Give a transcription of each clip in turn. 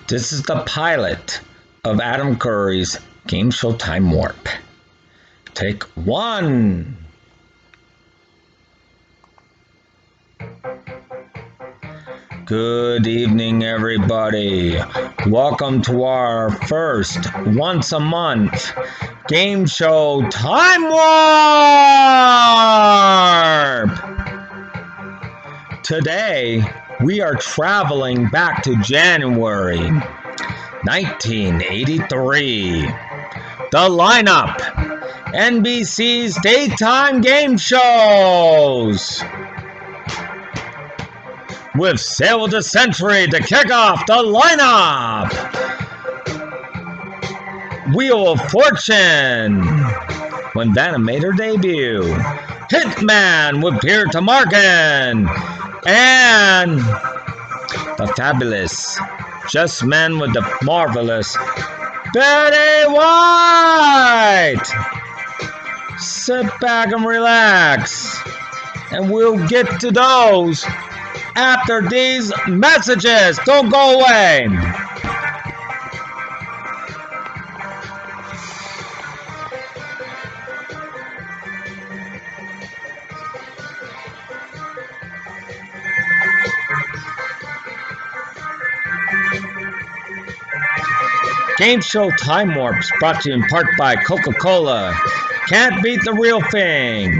This is the pilot of Adam Curry's Game Show Time Warp. Take one. Good evening, everybody. Welcome to our first once a month Game Show Time Warp. Today, we are traveling back to January 1983. The Lineup, NBC's daytime game shows. With Sale of the Century to kick off the Lineup. Wheel of Fortune, when Vanna made her debut. Hitman with Peter Tamarkin. And the fabulous Just Men with the marvelous Betty White. Sit back and relax, and we'll get to those after these messages. Don't go away. Game Show Time Warps brought to you in part by Coca-Cola. Can't beat the real thing.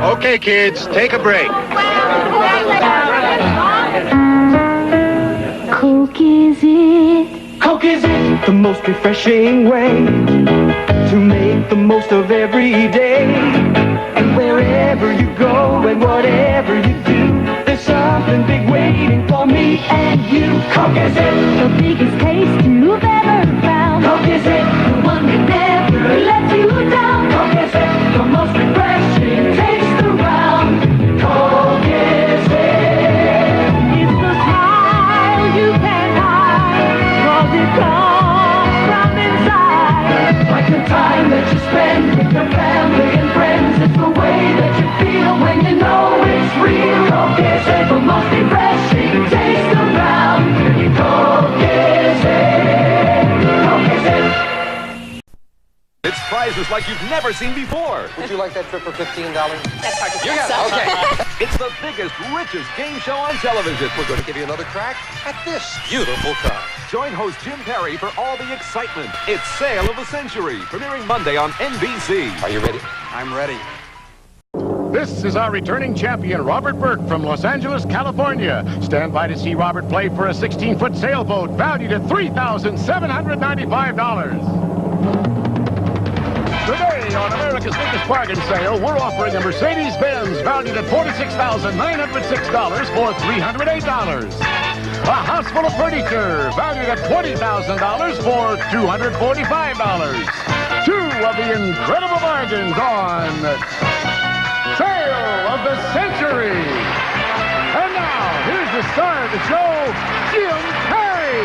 Okay, kids, take a break. Coke is it? Coke is it? The most refreshing way to make the most of every day. And wherever you go and whatever you do, there's something big waiting for me and you. Coke is it? The biggest taste you've ever found. Coke is it? The one that never lets you down. Coke is it? The most refreshing taste around. Coke is it? It's the smile you can't hide, 'cause it comes from inside. Like the time that you spend with your family and friends. It's the way that you feel when you know it's real. Coke is it? The most refreshing taste around. Coke is it? Coke is it? It's prizes like you've never seen before. Would you like that trip for $15? That's hard to you got it. Okay. It's the biggest, richest game show on television. We're going to give you another crack at this beautiful car. Join host Jim Perry for all the excitement. It's Sale of the Century, premiering Monday on NBC. Are you ready? I'm ready. This is our returning champion, Robert Burke from Los Angeles, California. Stand by to see Robert play for a 16-foot sailboat valued at $3,795. Today on America's Biggest Bargain Sale, we're offering a Mercedes-Benz valued at $46,906 for $308. A house full of furniture valued at $20,000 for $245. Two of the incredible bargains on Sale of the Century. And now, here's the star of the show, Jim Perry.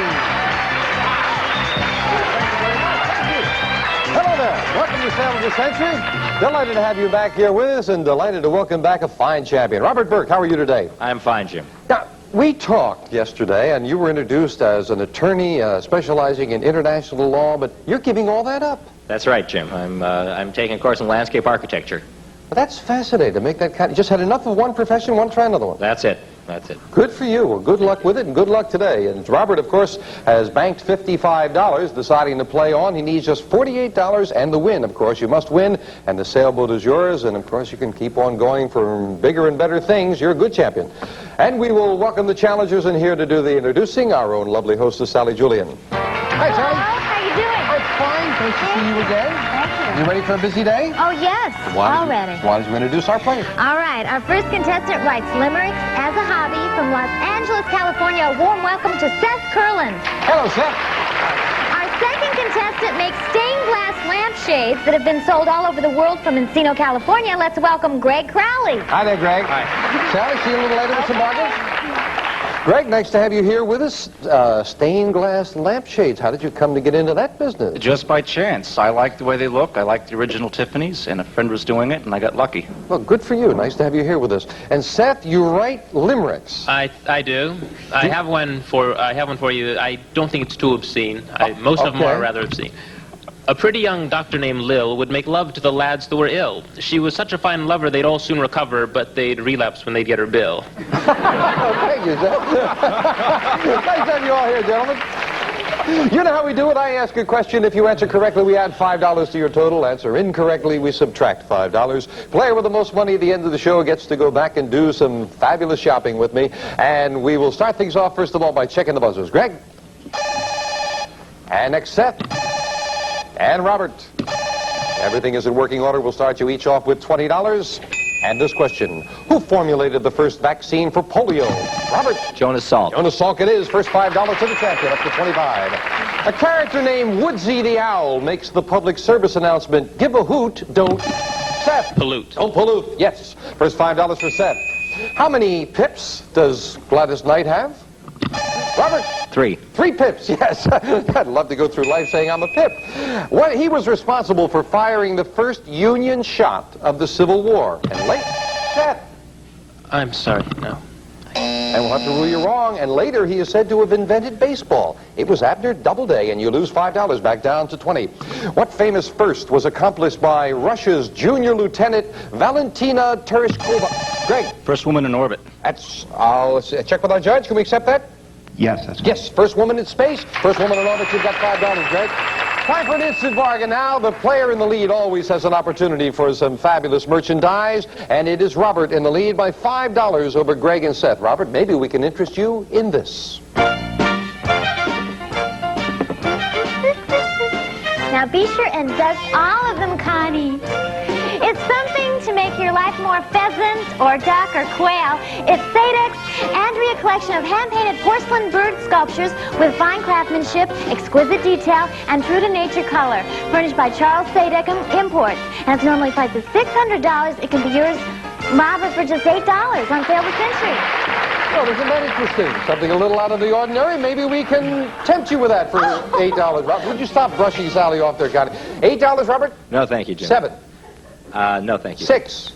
Hello there. Welcome to Sale of the Century. Delighted to have you back here with us and delighted to welcome back a fine champion. Robert Burke, how are you today? I'm fine, Jim. Now, we talked yesterday and you were introduced as an attorney specializing in international law, but you're giving all that up. That's right, Jim. I'm taking a course in landscape architecture. Well, that's fascinating to make that kind. You just had enough of one profession, want to try another one. That's it. That's it. Good for you. Well, good luck with it, and good luck today. And Robert, of course, has banked $55, deciding to play on. He needs just $48 and the win, of course. You must win, and the sailboat is yours. And, of course, you can keep on going for bigger and better things. You're a good champion. And we will welcome the challengers in here to do the introducing, our own lovely hostess, Sally Julian. Hi, Sally. How you doing? I'm fine. Nice to see you again. Thank you. You ready for a busy day? Oh, yes. Why Already. don't you introduce our player? All right. Our first contestant writes limericks as a hobby from Los Angeles, California. A warm welcome to Seth Kurland. Hello, Seth. Our second contestant makes stained glass lampshades that have been sold all over the world from Encino, California. Let's welcome Greg Crowley. Hi there, Greg. Hi. Sally, see you a little later with some bargains? Greg, nice to have you here with us. Stained glass lampshades. How did you come to get into that business? Just by chance. I like the way they look. I like the original Tiffany's, and a friend was doing it, and I got lucky. Well, good for you. Nice to have you here with us. And Seth, you write limericks. I do. I have one for you. I don't think it's too obscene. Most of them are rather obscene. A pretty young doctor named Lil would make love to the lads that were ill. She was such a fine lover they'd all soon recover, but they'd relapse when they'd get her bill. Thank you, Seth. Nice to have you all here, gentlemen. You know how we do it. I ask a question. If you answer correctly, we add $5 to your total. Answer incorrectly, we subtract $5. Player with the most money at the end of the show gets to go back and do some fabulous shopping with me. And we will start things off, first of all, by checking the buzzers. Greg? And next, Seth? And Robert. Everything is in working order. We'll start you each off with $20. And this question: who formulated the first vaccine for polio? Robert. Jonas Salk. Jonas Salk it is. First $5 to the champion, up to 25. A character named Woodsy the Owl makes the public service announcement: give a hoot, don't Seth. Pollute. Don't pollute. Yes. First $5 for Seth. How many pips does Gladys Knight have? Robert? 3. 3 pips, yes. I'd love to go through life saying I'm a pip. He was responsible for firing the first Union shot of the Civil War. And late, Seth. I'm sorry, no. And we'll have to rule you wrong. And later, he is said to have invented baseball. It was Abner Doubleday, and you lose $5 back down to 20. What famous first was accomplished by Russia's junior lieutenant Valentina Tereshkova? Greg. First woman in orbit. Let's check with our judge. Can we accept that? Yes, that's Yes, first woman in space, first woman in orbit. You've got $5, Greg. Time for an instant bargain now. The player in the lead always has an opportunity for some fabulous merchandise, and it is Robert in the lead by $5 over Greg and Seth. Robert, maybe we can interest you in this. Now be sure and dust all of them, Connie. It's something to make your life more pheasant or duck or quail. It's Sadek's Andrea collection of hand-painted porcelain bird sculptures with fine craftsmanship, exquisite detail, and true-to-nature color. Furnished by Charles Sadek Imports. And it's normally priced at $600. It can be yours, Robert, for just $8 on sale this century. Well, isn't that interesting? Something a little out of the ordinary. Maybe we can tempt you with that for $8. Robert, would you stop brushing Sally off there, Connie? $8, Robert? No, thank you, Jim. 7. No, thank you. 6.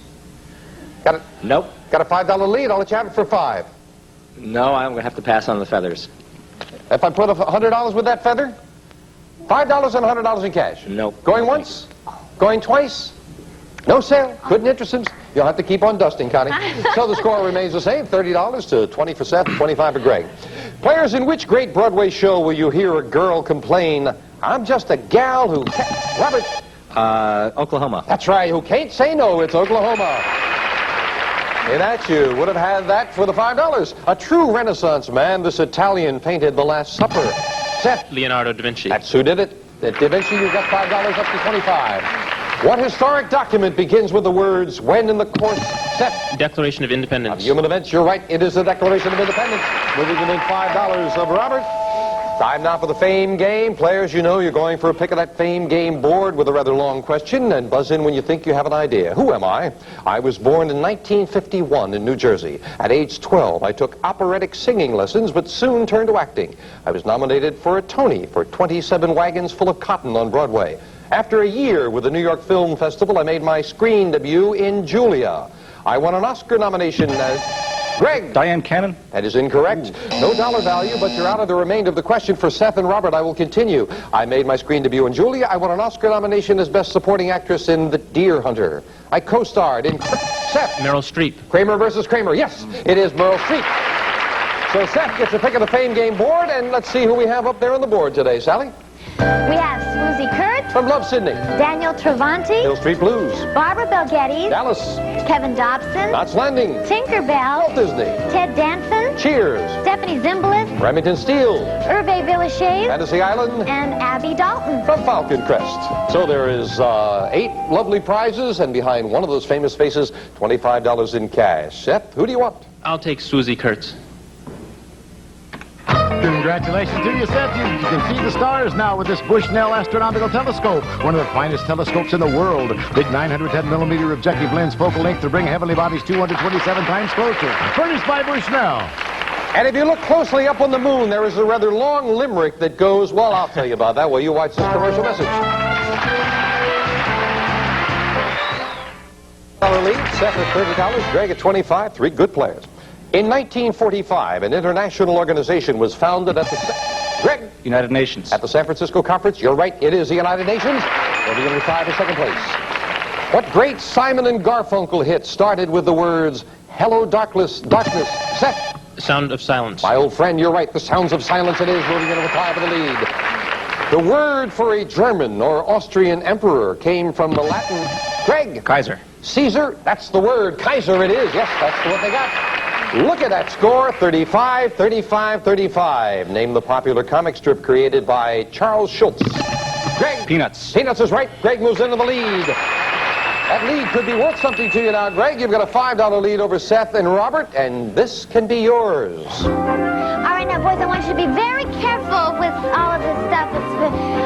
Got it? Nope. Got a $5 lead. I'll let you have it for 5. No, I'm going to have to pass on the feathers. If I put $100 with that feather? $5 and $100 in cash. Nope. Going once? Going twice? No sale? Couldn't interest him? You'll have to keep on dusting, Connie. So the score remains the same, $30 to 20 for Seth, 25 for Greg. Players, in which great Broadway show will you hear a girl complain, I'm just a gal who can't... Robert? Oklahoma. That's right, who can't say no. It's Oklahoma. And that you would have had that for the $5. A true Renaissance man, this Italian painted The Last Supper. Seth? Leonardo da Vinci. That's who did it. At Da Vinci, you got $5 up to 25. What historic document begins with the words, when in the course, Seth? Declaration of Independence. Of human events, you're right. It is the Declaration of Independence. Moving to make $5 of Robert. Time now for the Fame Game. Players, you know you're going for a pick of that Fame Game board with a rather long question, and buzz in when you think you have an idea. Who am I? I was born in 1951 in New Jersey. At age 12, I took operatic singing lessons, but soon turned to acting. I was nominated for a Tony for 27 Wagons Full of Cotton on Broadway. After a year with the New York Film Festival, I made my screen debut in Julia. I won an Oscar nomination as... Greg. Diane Cannon. That is incorrect. No dollar value, but you're out of the remainder of the question. For Seth and Robert, I will continue. I made my screen debut in Julia. I won an Oscar nomination as Best Supporting Actress in The Deer Hunter. I co-starred in... Seth. Meryl Streep. Kramer versus Kramer. Yes, it is Meryl Streep. So Seth gets a pick of the Fame Game board, and let's see who we have up there on the board today. Sally? We have Swoosie Kurtz, From Love, Sydney. Daniel Travanti, Hill Street Blues. Barbara Bel Geddes, Dallas. Kevin Dobson, Knots Landing. Tinkerbell, Walt Disney. Ted Danson, Cheers. Stephanie Zimbalist, Remington Steele. Hervé Villechaize, Fantasy Island. and Abby Dalton. From Falcon Crest. So there is 8 lovely prizes, and behind one of those famous faces, $25 in cash. Seth, who do you want? I'll take Swoosie Kurtz. Congratulations to you, Seth. You can see the stars now with this Bushnell Astronomical Telescope, one of the finest telescopes in the world. Big 910mm objective lens focal length to bring heavenly bodies 227 times closer. Furnished by Bushnell. And if you look closely up on the moon, there is a rather long limerick that goes, well, I'll tell you about that while you watch this commercial message. $1 lead, Seth at $30, Greg at $25, three good players. In 1945, an international organization was founded at the United Nations. At the San Francisco Conference. You're right, it is the United Nations. They'll be in tie for second place. What great Simon and Garfunkel hit started with the words, "Hello, darkness, darkness"? Seth. Sound of Silence. My old friend, you're right. The Sounds of Silence it is, moving into tie for the lead. The word for a German or Austrian emperor came from the Latin, Greg. Kaiser. Caesar, that's the word. Kaiser it is. Yes, that's what they got. Look at that score, 35, 35, 35. Name the popular comic strip created by Charles Schultz. Greg. Peanuts. Peanuts is right. Greg moves into the lead. That lead could be worth something to you now, Greg. You've got a $5 lead over Seth and Robert, and this can be yours. All right, now, boys, I want you to be very careful with all of this stuff.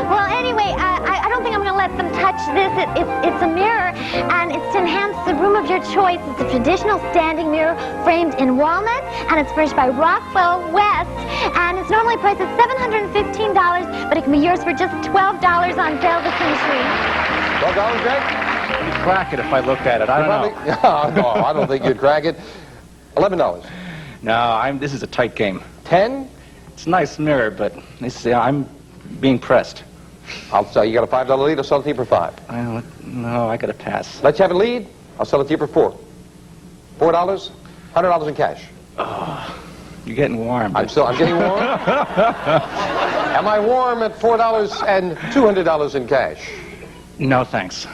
Well, anyway, I don't think I'm going to let them touch this. It's a mirror, and it's to enhance the room of your choice. It's a traditional standing mirror framed in walnut, and it's furnished by Rockwell West, and it's normally priced at $715, but it can be yours for just $12 on sale this century. $12, Greg? I'd crack it if I looked at it. I don't know. No, I don't think you'd crack it. $11. No, this is a tight game. 10? It's a nice mirror, but I'm being pressed. I'll sell you. Got a $5 lead. I'll sell it to you for $5. No, I got to pass. Let you have a lead. I'll sell it to you for $4. $4, $100 in cash. Oh, you're getting warm. I'm getting warm. Am I warm at $4 and $200 in cash? No, thanks.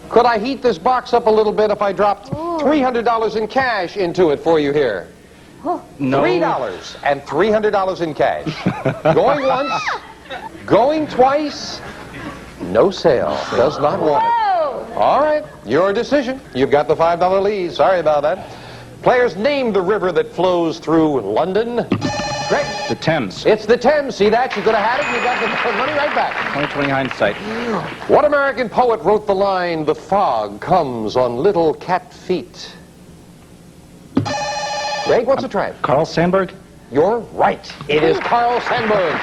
Could I heat this box up a little bit if I dropped $300 in cash into it for you here? No. $3 and $300 in cash. Going once, going twice, no sale. Does not want it. All right, your decision. You've got the $5 lead. Sorry about that. Players, name the river that flows through London. Greg? The Thames. It's the Thames. See that? You could have had it. You got the money right back. 20/20 hindsight. What American poet wrote the line, "The fog comes on little cat feet"? Greg, what's the try? Carl Sandburg? You're right. It is Carl Sandburg.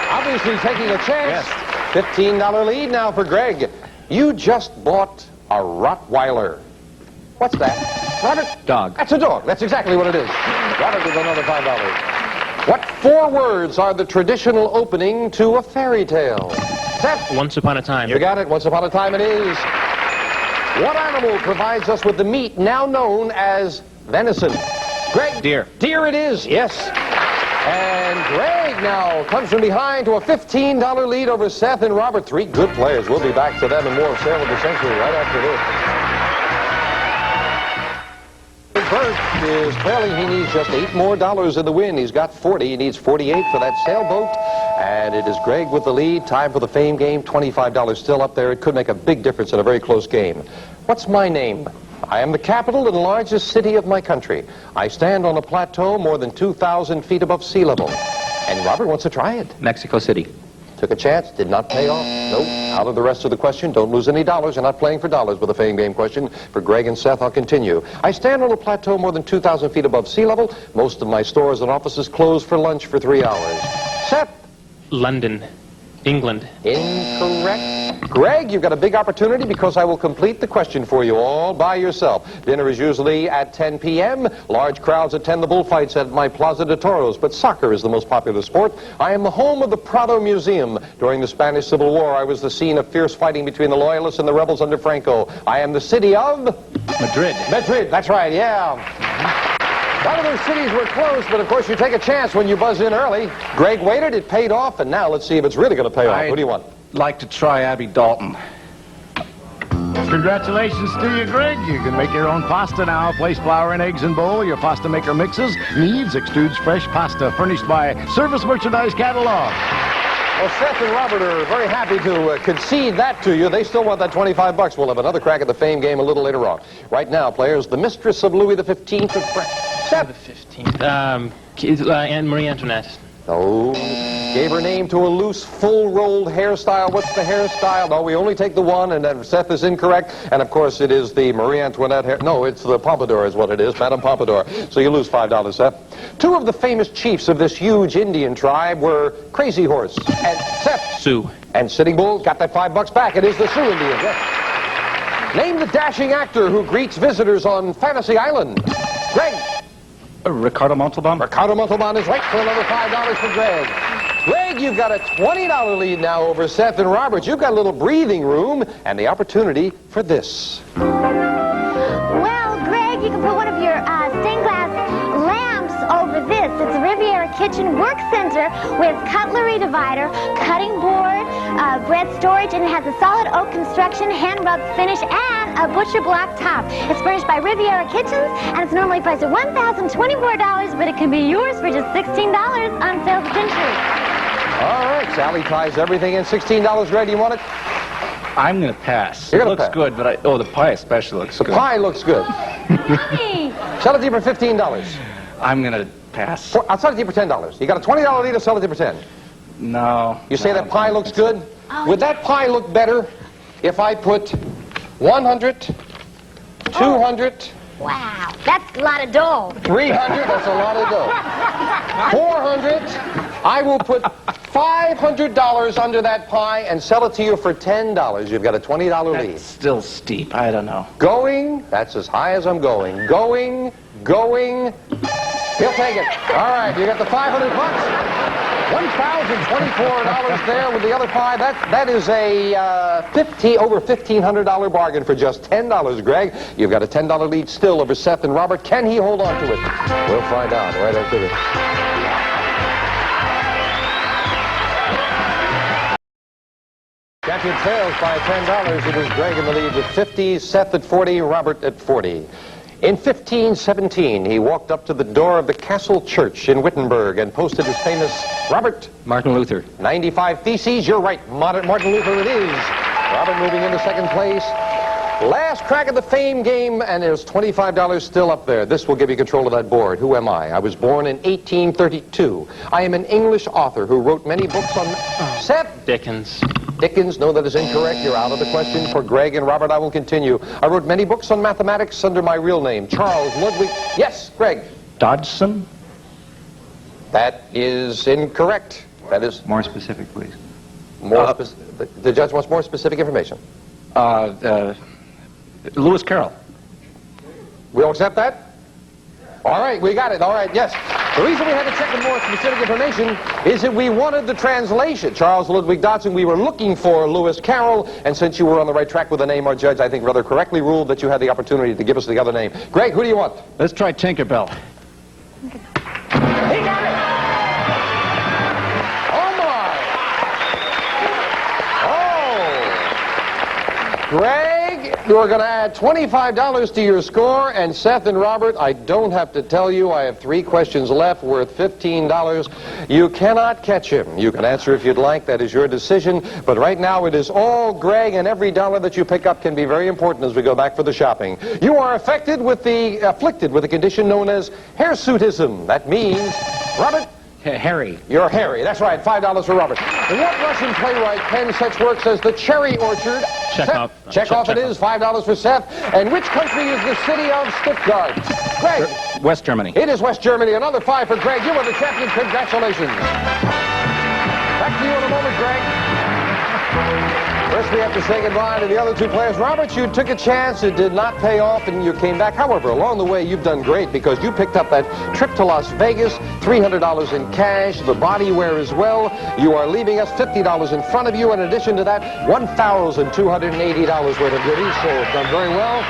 Obviously taking a chance. Yes. $15 lead now for Greg. You just bought a Rottweiler. What's that? Robert? Dog. That's a dog. That's exactly what it is. Robert with another $5. What 4 words are the traditional opening to a fairy tale? Seth? Once Upon a Time. You got it. Once upon a time it is. What animal provides us with the meat now known as venison? Greg? Deer. Deer it is, yes. And Greg now comes from behind to a $15 lead over Seth and Robert. 3 good players. We'll be back to them and more of Sale of the Century right after this. Bert is trailing. He needs just $8 more in the win. He's got 40. He needs 48 for that sailboat. And it is Greg with the lead. Time for the fame game. $25 still up there. It could make a big difference in a very close game. What's my name? I am the capital and largest city of my country. I stand on a plateau more than 2,000 feet above sea level. And Robert wants to try it. Mexico City. Took a chance, did not pay off. Nope. Out of the rest of the question. Don't lose any dollars. You're not playing for dollars with a fame game question. For Greg and Seth, I'll continue. I stand on a plateau more than 2,000 feet above sea level. Most of my stores and offices close for lunch for 3 hours. Seth? London. England. Incorrect. Greg, you've got a big opportunity because I will complete the question for you all by yourself. Dinner is usually at 10 p.m. Large crowds attend the bullfights at my Plaza de Toros, but soccer is the most popular sport. I am the home of the Prado Museum. During the Spanish Civil War, I was the scene of fierce fighting between the Loyalists and the rebels under Franco. I am the city of... Madrid. Madrid, that's right, yeah. A lot of those cities were close, but of course you take a chance when you buzz in early. Greg waited, it paid off, and now let's see if it's really going to pay off. Who do you want? Like to try Abby Dalton. Congratulations to you, Greg. You can make your own pasta now. Place flour and eggs in bowl. Your pasta maker mixes. Needs extrudes fresh pasta. Furnished by Service Merchandise Catalog. Well, Seth and Robert are very happy to concede that to you. They still want that $25. We'll have another crack at the fame game a little later on. Right now, players, the mistress of Louis XV of France. Seth. The 15th. Marie Antoinette. Oh, gave her name to a loose, full-rolled hairstyle. What's the hairstyle? No, we only take the one, and then Seth is incorrect. And, of course, it is the Marie Antoinette hair. No, it's the Pompadour is what it is, Madame Pompadour. So you lose $5, Seth. Two of the famous chiefs of this huge Indian tribe were Crazy Horse and Seth. Sioux. And Sitting Bull got that $5 back. It is the Sioux Indians, yes. Name the dashing actor who greets visitors on Fantasy Island. Greg. Ricardo Montalban. Ricardo Montalban is right for another $5 for Greg. Greg, you've got a $20 lead now over Seth and Robert. You've got a little breathing room and the opportunity for this. Well, Greg, you can put one of your stained glass lamps over this. It's a Riviera Kitchen Work Center with cutlery divider, cutting board, bread storage, and it has a solid oak construction, hand-rubbed finish, and a butcher block top. It's furnished by Riviera Kitchens, and it's normally priced at $1,024, but it can be yours for just $16 on sale this century. All right, Sally ties everything in. $16, Greg, do you want it? I'm going to pass. You're It gonna looks pass. good, but the pie especially looks The good. pie looks good. Hey! Sell it to you for $15. I'm going to pass. I'll sell it to you for $10. You got a $20 lead, I'll sell it to you for $10. No. You say no, that pie looks good? Oh, Would that pie look better if I put 100, 200, Wow, that's a lot of dough. 300, that's a lot of dough. 400, I will put $500 under that pie and sell it to you for $10. You've got a $20 lead. That's still steep. I don't know. Going, that's as high as I'm going. Going. He'll take it. All right, you got the $500. $1,024 there with the other pie. That is a over $1,500 bargain for just $10, Greg. You've got a $10 lead still over Seth and Robert. Can he hold on to it? We'll find out right after this. Champion fails by $10. It is Greg in the lead with 50, Seth at 40, Robert at 40. In 1517, he walked up to the door of the Castle Church in Wittenberg and posted his famous, Robert, Martin Luther. 95 Theses. You're right, Martin Luther it is. Robert moving into second place. Last crack at the fame game, and there's $25 still up there. This will give you control of that board. Who am I? I was born in 1832. I am an English author who wrote many books on... Seth? Dickens. Dickens, no, that is incorrect. You're out of the question. For Greg and Robert, I will continue. I wrote many books on mathematics under my real name, Charles Ludwig. Yes, Greg. Dodgson? That is incorrect. That is More specific, please. more the judge wants more specific information. Lewis Carroll. We'll accept that? All right, we got it. All right, yes. The reason we had to check with more specific information is that we wanted the translation. Charles Ludwig Dodgson, we were looking for Lewis Carroll, and since you were on the right track with the name, our judge, I think, rather correctly ruled that you had the opportunity to give us the other name. Greg, who do you want? Let's try Tinkerbell. He got it! Oh, my! Oh! Greg, you're going to add $25 to your score, and Seth and Robert, I don't have to tell you, I have 3 questions left worth $15. You cannot catch him. You can answer if you'd like, that is your decision, but right now it is all Greg, and every dollar that you pick up can be very important as we go back for the shopping. You are afflicted with the condition known as hirsutism. That means, Robert? Harry. You're Harry. That's right. $5 for Robert. What Russian playwright penned such works as The Cherry Orchard? Chekhov. Chekhov it is. $5 for Seth. And which country is the city of Stuttgart? Greg. West Germany. It is West Germany. Another 5 for Greg. You are the champion. Congratulations. Back to you in a moment, Greg. First, we have to say goodbye to the other 2 players. Robert, you took a chance. It did not pay off, and you came back. However, along the way, you've done great because you picked up that trip to Las Vegas, $300 in cash, the body wear as well. You are leaving us $50 in front of you. In addition to that, $1,280 worth of goodies, so done very well.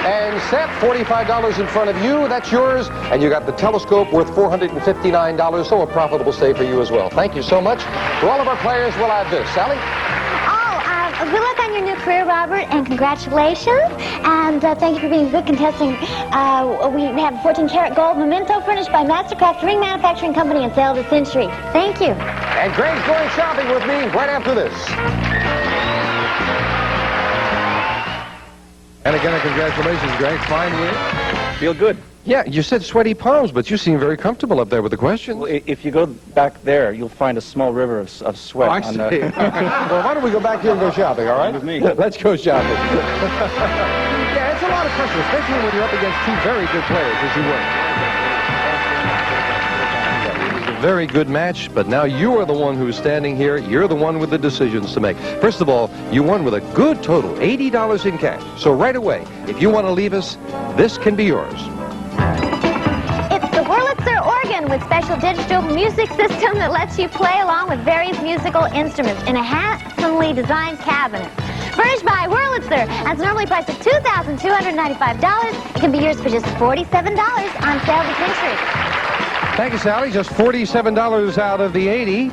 And Seth, $45 in front of you. That's yours. And you got the telescope worth $459, so a profitable stay for you as well. Thank you so much. For all of our players, we'll add this. Sally? Good luck on your new career, Robert, and congratulations. And thank you for being a good contestant. We have 14-karat gold memento furnished by Mastercraft Ring Manufacturing Company and sale of the century. Thank you. And Greg's going shopping with me right after this. And again, congratulations, Greg. Fine win. Feel good. Yeah, you said sweaty palms, but you seem very comfortable up there with the questions. Well, if you go back there, you'll find a small river of sweat. Oh, I see. Well, why don't we go back here and go shopping, all right? With me. Let's go shopping. Yeah, it's a lot of pressure, especially when you're up against two very good players, as you were. Very good match, but now you are the one who's standing here. You're the one with the decisions to make. First of all, you won with a good total, $80 in cash. So right away, if you want to leave us, this can be yours. It's the Wurlitzer organ with special digital music system that lets you play along with various musical instruments in a handsomely designed cabinet. Furnished by Wurlitzer, and it's normally priced at $2,295. It can be yours for just $47 on sale this century. Thank you, Sally. Just $47 out of the 80.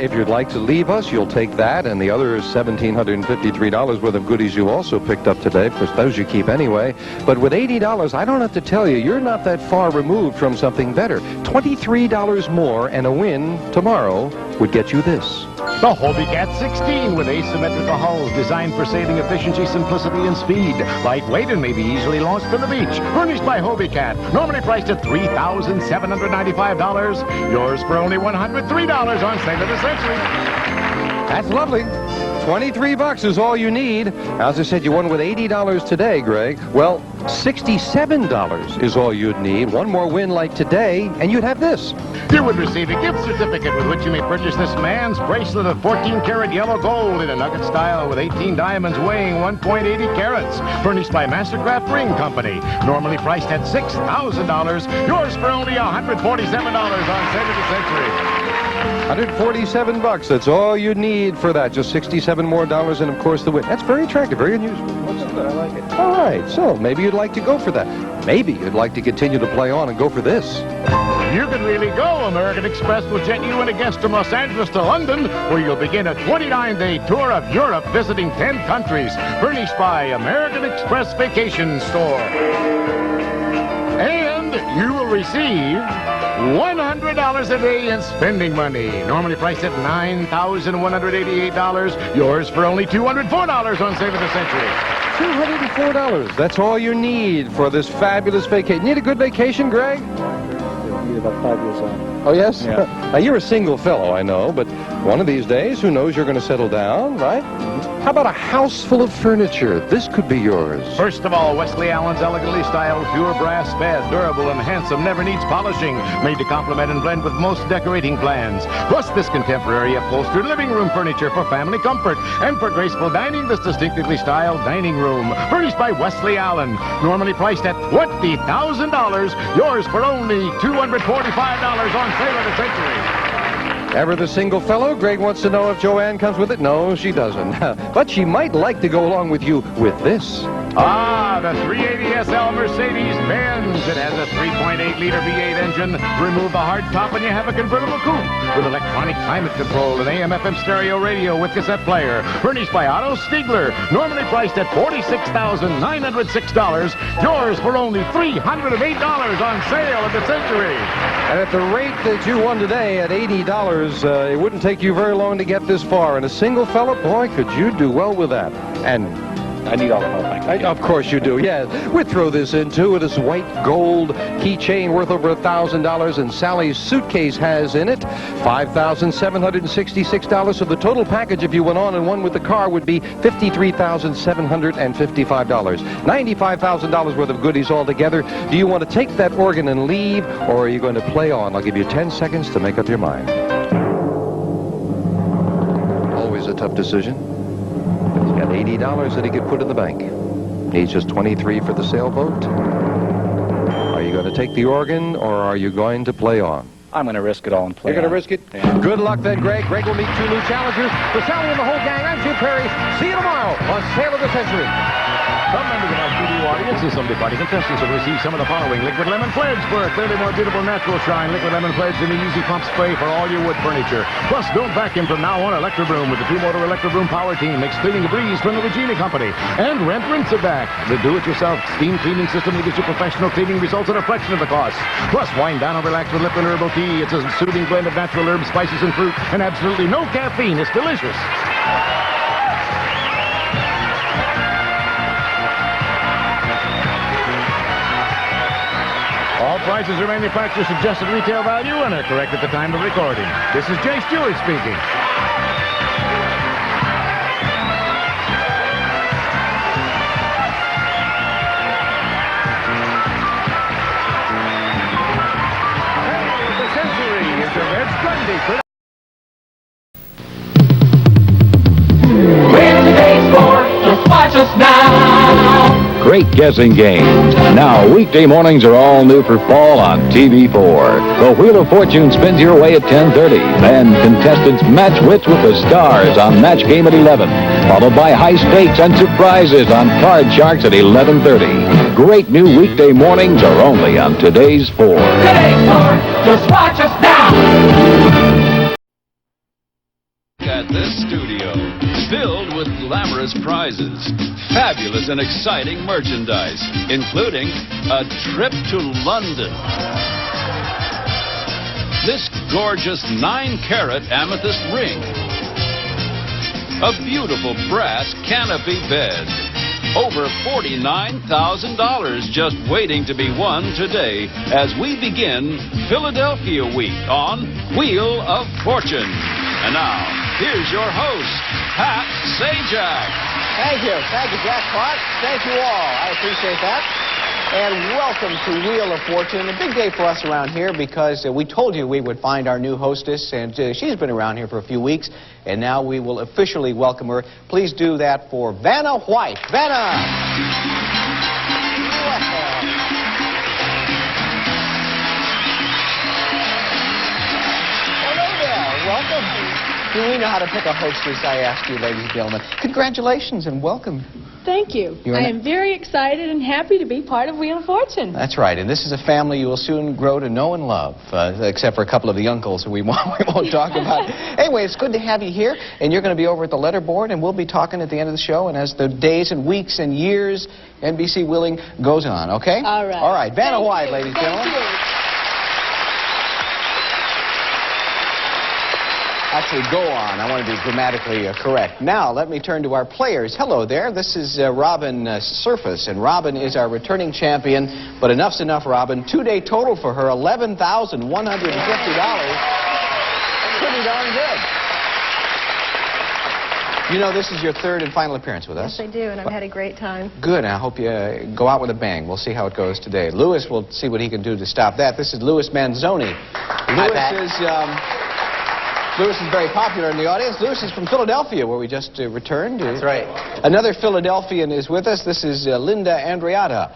If you'd like to leave us, you'll take that and the other $1,753 worth of goodies you also picked up today. Of course, those you keep anyway. But with $80, I don't have to tell you, you're not that far removed from something better. $23 more and a win tomorrow would get you this. The Hobie Cat 16 with asymmetrical hulls designed for saving efficiency, simplicity, and speed. Lightweight and may be easily launched from the beach. Furnished by Hobie Cat. Normally priced at $3,795. Yours for only $103 on sale of the century. That's lovely. $23 is all you need. As I said, you won with $80 today, Greg. Well, $67 is all you'd need. One more win like today, and you'd have this. You would receive a gift certificate with which you may purchase this man's bracelet of 14-karat yellow gold in a nugget style with 18 diamonds weighing 1.80 carats. Furnished by Mastercraft Ring Company. Normally priced at $6,000. Yours for only $147 on sale of the century. $147. That's all you need for that. Just $67 more, and of course the win. That's very attractive, very unusual. Looks good. I like it. All right, so maybe you'd like to go for that. Maybe you'd like to continue to play on and go for this. You can really go. American Express will jet you in a guest from Los Angeles to London, where you'll begin a 29-day tour of Europe, visiting 10 countries. Furnished by American Express Vacation Store. And you will receive $100 a day in spending money. Normally priced at $9,188. Yours for only $204 on sale of the century. $204. That's all you need for this fabulous vacation. Need a good vacation, Greg? Need about 5 years on. Oh, yes? Yeah. Now, you're a single fellow, I know, but one of these days, who knows, you're going to settle down, right? How about a house full of furniture? This could be yours. First of all, Wesley Allen's elegantly styled pure brass bed, durable and handsome, never needs polishing, made to complement and blend with most decorating plans. Plus this contemporary upholstered living room furniture for family comfort and for graceful dining, this distinctively styled dining room, furnished by Wesley Allen. Normally priced at $20,000, yours for only $245 on sale of the century. Ever the single fellow? Greg wants to know if Joanne comes with it. No, she doesn't. But she might like to go along with you with this. Ah, the 380 SL Mercedes-Benz. It has a 3.8-liter V8 engine. Remove the hard top and you have a convertible coupe with electronic climate control and AM/FM stereo radio with cassette player. Furnished by Otto Stiegler. Normally priced at $46,906. Yours for only $308 on sale of the century. And at the rate that you won today at $80, it wouldn't take you very long to get this far. And a single fella, boy, could you do well with that. And I need all the help I can. of course you do, yes. We'd throw this into it. This white gold keychain worth over $1,000, and Sally's suitcase has in it $5,766. So the total package, if you went on and won with the car, would be $53,755. $95,000 worth of goodies altogether. Do you want to take that organ and leave, or are you going to play on? I'll give you 10 seconds to make up your mind. Always a tough decision. He's got $80 that he could put in the bank. Needs just $23 for the sailboat. Are you going to take the organ, or are you going to play on? I'm going to risk it all and play. You're going to risk it? Yeah. Good luck then, Greg. Greg will meet two new challengers. For Sally and the whole gang, I'm Jim Perry. See you tomorrow on Sale of the Century. Some members of our studio audience and some departing contestants have received some of the following: Liquid Lemon Pledge for a clearly more beautiful natural shine. Liquid Lemon Pledge in the Easy Pump Spray for all your wood furniture. Plus, don't vacuum from now on Electro-Broom with the two-motor Electro-Broom Power Team makes cleaning a breeze from the Regina Company. And Rent Rinse It Back, the do-it-yourself steam cleaning system that gives you professional cleaning results at a fraction of the cost. Plus, wind down and relax with Lipton Herbal Tea. It's a soothing blend of natural herbs, spices, and fruit, and absolutely no caffeine. It's delicious. All prices are manufacturer suggested retail value and are correct at the time of recording. This is Jay Stewart speaking. The Century is a Red Grundy production. Win today's score, just watch us now. Great guessing games. Now, weekday mornings are all new for fall on TV4. The Wheel of Fortune spins your way at 10:30. Then contestants match wits with the stars on Match Game at 11. Followed by high stakes and surprises on Card Sharks at 11:30. Great new weekday mornings are only on today's 4. Today's score, just watch us now. At this studio, filled with glamorous prizes, fabulous and exciting merchandise, including a trip to London. This gorgeous 9-carat amethyst ring. A beautiful brass canopy bed. Over $49,000 just waiting to be won today as we begin Philadelphia Week on Wheel of Fortune. And now, here's your host, Pat Sajak. Thank you, Jackpot. Thank you all. I appreciate that. And welcome to Wheel of Fortune. A big day for us around here because we told you we would find our new hostess, and she's been around here for a few weeks, and now we will officially welcome her. Please do that for Vanna White. Vanna! Hello there. Welcome. Do we know how to pick a hostess, I ask you, ladies and gentlemen. Congratulations and welcome. Thank you. I am very excited and happy to be part of Wheel of Fortune. That's right, and this is a family you will soon grow to know and love, except for a couple of the uncles who we won't talk about. Anyway, it's good to have you here, and you're going to be over at the letterboard, and we'll be talking at the end of the show, and as the days and weeks and years, NBC willing, goes on, okay? All right. All right, Vanna White, ladies and gentlemen. Actually, go on. I want to be grammatically correct. Now, let me turn to our players. Hello there. This is Robin Surface, and Robin is our returning champion. But enough's enough, Robin. Two-day total for her, $11,150. Pretty darn good. You know, this is your third and final appearance with us. Yes, I do, and I've had a great time. Good, and I hope you go out with a bang. We'll see how it goes today. Lewis will see what he can do to stop that. This is Louis Manzoni. Louis is very popular in the audience. Louis is from Philadelphia, where we just returned. That's right. Another Philadelphian is with us. This is Linda Andreatta.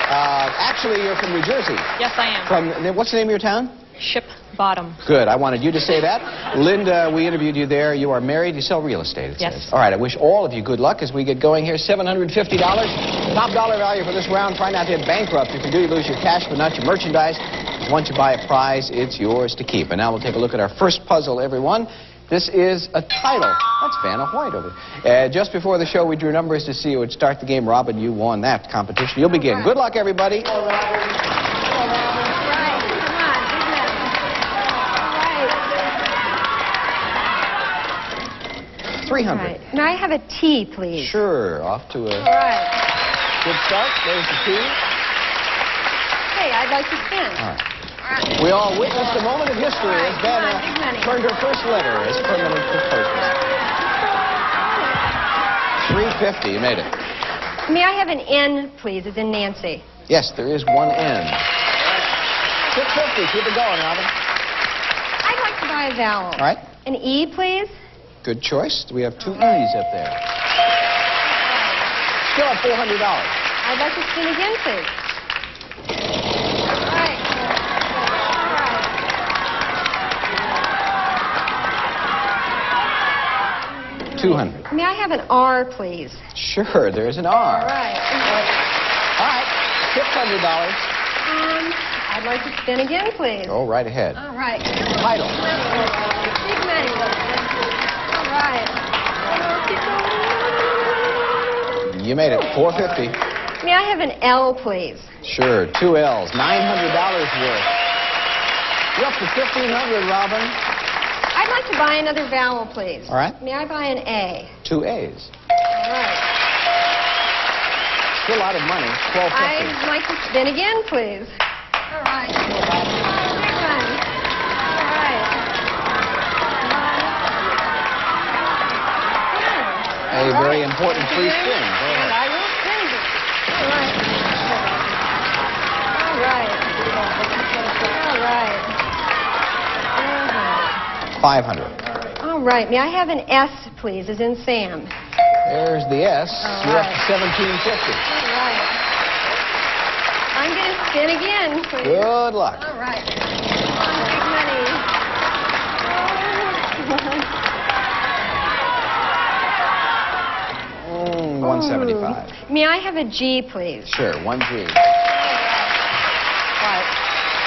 Actually, you're from New Jersey. Yes, I am. From, what's the name of your town? Ship Bottom. Good. I wanted you to say that. Linda, we interviewed you there. You are married. You sell real estate, it says. All right. I wish all of you good luck as we get going here. $750. Top dollar value for this round. Try not to hit bankrupt. If you do, you lose your cash, but not your merchandise. Once you buy a prize, it's yours to keep. And now we'll take a look at our first puzzle, everyone. This is a title. That's Vanna White over there. Just before the show, we drew numbers to see who would start the game. Robin, you won that competition. You'll begin. Good luck, everybody. All right. 300. Right. May I have a tea, please? Sure. Off to a good start. There's the tea. Hey, I'd like to spin. All right. We all witnessed a moment of history as Vanna turned her first letter as permanent hostess. 350. You made it. May I have an N, please, as in Nancy? Yes, there is one N. 650. Keep it going, Robin. I'd like to buy a vowel. All right. An E, please? Good choice. We have two E's up there. Still at $400. I'd like to spin again, please. All right. 200. May I have an R, please? Sure, there's an R. All right. All right. $600. I'd like to spin again, please. Go right ahead. All right. Title. Big money. All right. You made it. 450. May I have an L, please? Sure. Two L's. $900 worth. You're up to $1,500, Robin. I'd like to buy another vowel, please. All right. May I buy an A? Two A's. All right. Still a lot of money. $12.50. I'd like to spin again, please. All right. Big money. All right. A very important free spin. Go ahead. And I will spin again. All right. All right. All right. 500. All right. May I have an S, please, as in Sam? There's the S. All You're up right. to $17.50. All right. I'm going to spin again, please. Good luck. All right. Come on, big money. Oh. 175. May I have a G, please? Sure, 1G. All right.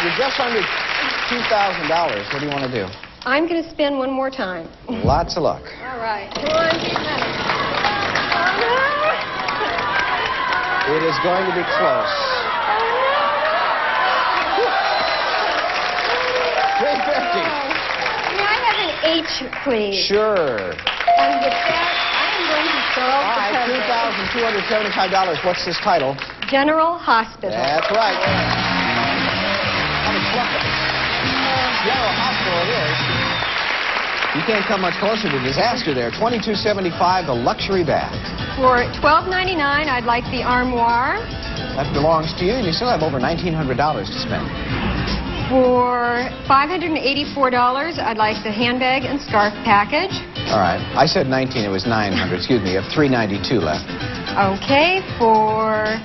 You're just under $2,000. What do you want to do? I'm going to spin one more time. Lots of luck. All right. Come on, big money. Oh, It is going to be close. 350. May I have an H, please? Sure. And with that, I am going to solve All right, $2,275. What's this title? General Hospital. That's right. General Hospital it is. You can't come much closer to disaster there. $22.75, the luxury bath. For $12.99, I'd like the armoire. That belongs to you, and you still have over $1,900 to spend. For $584, I'd like the handbag and scarf package. All right. I said 19. It was 900. Excuse me. You have $392 left. Okay. For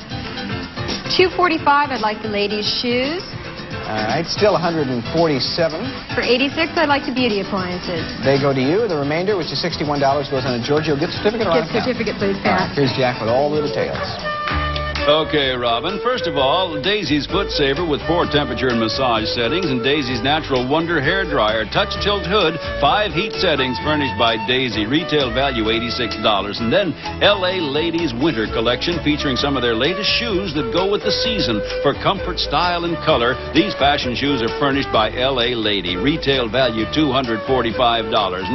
$245, I'd like the ladies' shoes. All right. Still $147. For $86, I'd like the beauty appliances. They go to you. The remainder, which is $61, goes on a Giorgio gift certificate. Gift certificate, please, Pat. Here's Jack with all the details. Okay, Robin. First of all, Daisy's Foot Saver with 4 temperature and massage settings, and Daisy's Natural Wonder Hair Dryer Touch Tilt Hood, 5 heat settings, furnished by Daisy. Retail value $86. And then LA Ladies Winter Collection, featuring some of their latest shoes that go with the season. For comfort, style, and color, these fashion shoes are furnished by LA Lady. Retail value $245.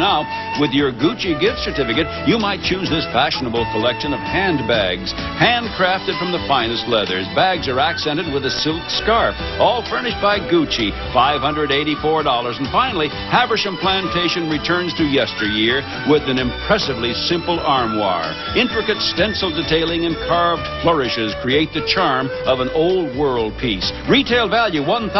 Now, with your Gucci gift certificate, you might choose this fashionable collection of handbags, handcrafted from the finest leathers. Bags are accented with a silk scarf, all furnished by Gucci, $584. And finally, Haversham Plantation returns to yesteryear with an impressively simple armoire. Intricate stencil detailing and carved flourishes create the charm of an old world piece. Retail value $1,299.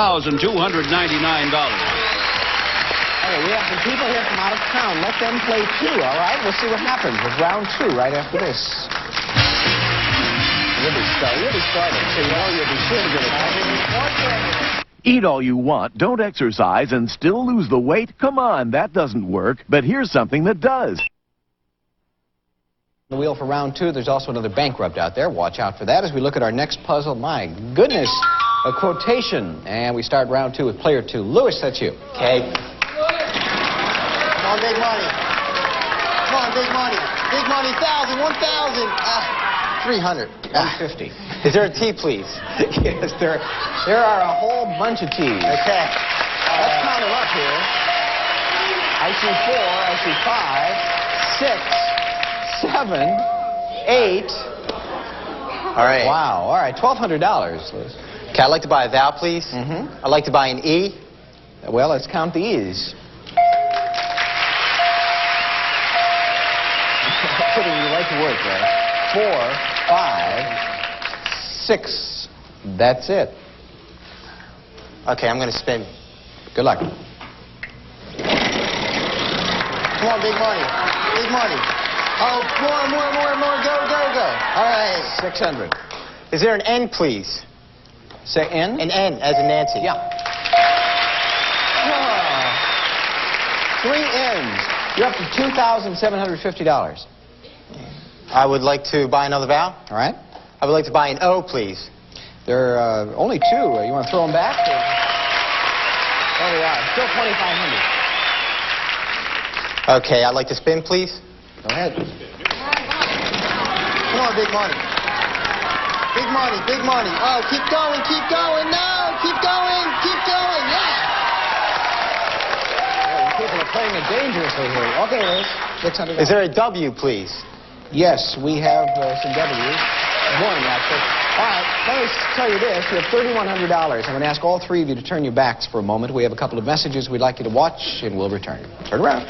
Hey, we have some people here from out of town. Let them play too, all right? We'll see what happens with round 2 right after this. You'll be starting, so you know you'll be sure to get it. Eat all you want, don't exercise, and still lose the weight? Come on, that doesn't work. But here's something that does. The wheel for round 2, there's also another bankrupt out there. Watch out for that as we look at our next puzzle. My goodness, a quotation. And we start round 2 with player 2. Lewis, that's you. Okay. Come on, big money. Come on, big money. Big money, 1,000, 1,000. 300. 150. Is there a T, please? Yes, there are a whole bunch of T's. Okay. Let's count them up here. I see 4, I see 5, 6, 7, 8. All right. Wow. All right, $1,200, Liz. Okay, I'd like to buy a vowel, please. Mm-hmm. I'd like to buy an E. Well, let's count the E's. Putting you right to work there. 4, 5, 6. That's it. Okay, I'm going to spin. Good luck. Come on, big money. Big money. Oh, more. Go. All right. 600. Is there an N, please? Say N? An N, as in Nancy. Yeah. 3 N's. You're up to $2,750. I would like to buy another vowel. All right. I would like to buy an O, please. There are only 2. You want to throw them back? Or... There they are. Still $2,500. Okay, I'd like to spin, please. Go ahead. Come on, big money. Big money, big money. Oh, keep going. No, keep going. Yeah. People are playing it dangerously here. Okay, Liz. $600. Is there a W, please? Yes, we have some W's. One, actually. All right, let me tell you this. You have $3,100. I'm going to ask all three of you to turn your backs for a moment. We have a couple of messages we'd like you to watch, and we'll return. Turn around.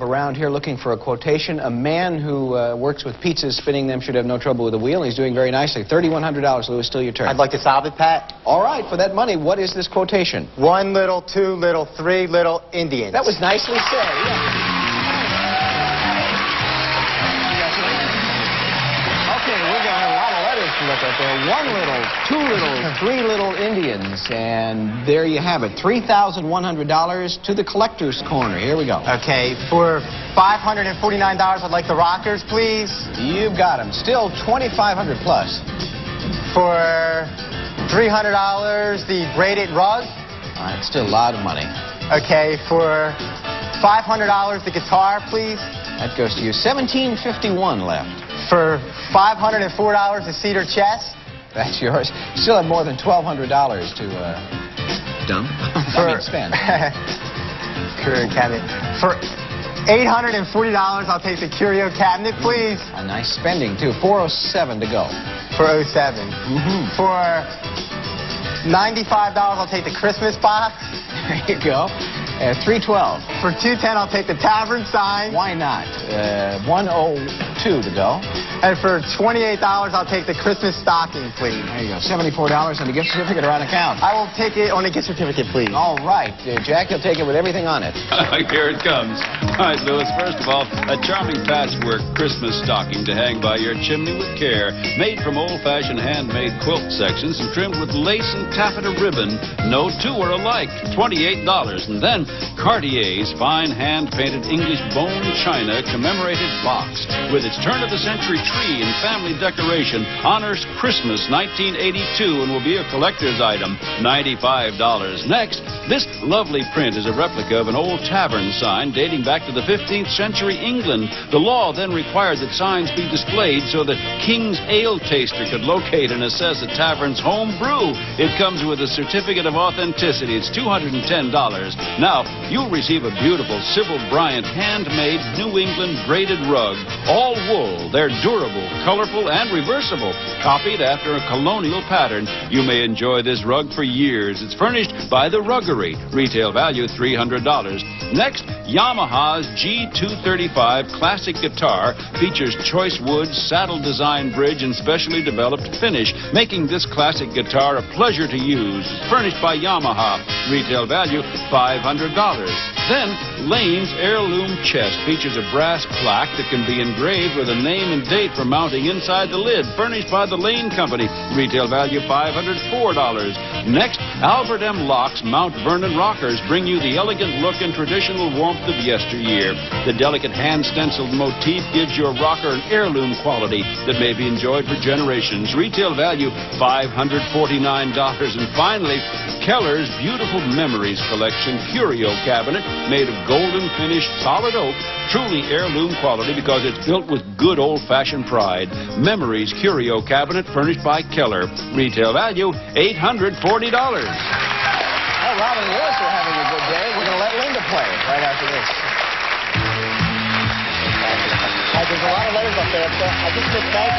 Around here looking for a quotation. A man who works with pizzas, spinning them, should have no trouble with the wheel. He's doing very nicely. $3,100, Louis, still your turn. I'd like to solve it, Pat. All right, for that money, what is this quotation? 1 little, 2 little, 3 little Indians. That was nicely said, yeah. Okay, we've got a lot of letters to look at there. 1 little, 2 little, 3 little Indians. And there you have it. $3,100 to the collector's corner. Here we go. Okay, for $549, I'd like the rockers, please. You've got them. Still $2,500 plus. For $300, the braided rug. All right, still a lot of money. Okay, for $500, the guitar, please. That goes to you. $1,751 left. For $504, the cedar chest. That's yours. Still have more than $1,200 to dump. Spend. Curio cabinet. For $840, I'll take the curio cabinet, please. A nice spending, too. $407 to go. For $07. For $95, I'll take the Christmas box. There you go. $312. For $210, I'll take the tavern sign. Why not? $102 to go. And for $28, I'll take the Christmas stocking, please. There you go. $74 and a gift certificate or on account. I will take it on a gift certificate, please. All right. Jack, you'll take it with everything on it. Here it comes. All right, Louis, first of all, a charming patchwork Christmas stocking to hang by your chimney with care. Made from old-fashioned handmade quilt sections and trimmed with lace and taffeta ribbon. No two are alike. $28. And then Cartier's fine hand-painted English bone china commemorated box with its turn-of-the-century tree and family decoration honors Christmas 1982 and will be a collector's item. $95. Next, this lovely print is a replica of an old tavern sign dating back to the 15th century England. The law then required that signs be displayed so that King's ale taster could locate and assess a tavern's home brew. It comes with a certificate of authenticity. It's $210. Now, you'll receive a beautiful Sybil Bryant handmade New England braided rug. All wool. They're durable, colorful, and reversible. Copied after a colonial pattern. You may enjoy this rug for years. It's furnished by the Ruggery. Retail value $300. Next, Yamaha's G235 classic guitar features choice wood, saddle design bridge, and specially developed finish, making this classic guitar a pleasure to use. It's furnished by Yamaha. Retail value $500. Then, Lane's heirloom chest features a brass plaque that can be engraved with a name and date for mounting inside the lid, furnished by the Lane Company. Retail value $504. Next, Albert M. Locke's Mount Vernon rockers bring you the elegant look and traditional warmth of yesteryear. The delicate hand-stenciled motif gives your rocker an heirloom quality that may be enjoyed for generations. Retail value $549. And finally, Keller's Beautiful Memories Collection Curio Cabinet, made of golden finished solid oak, truly heirloom quality because it's built with good old-fashioned pride. Memories Curio Cabinet furnished by Keller. Retail value $840. Well, Robin and Louis are having a good day. We're going to let Linda play right after this. There's a lot of letters up there. I just missed bank.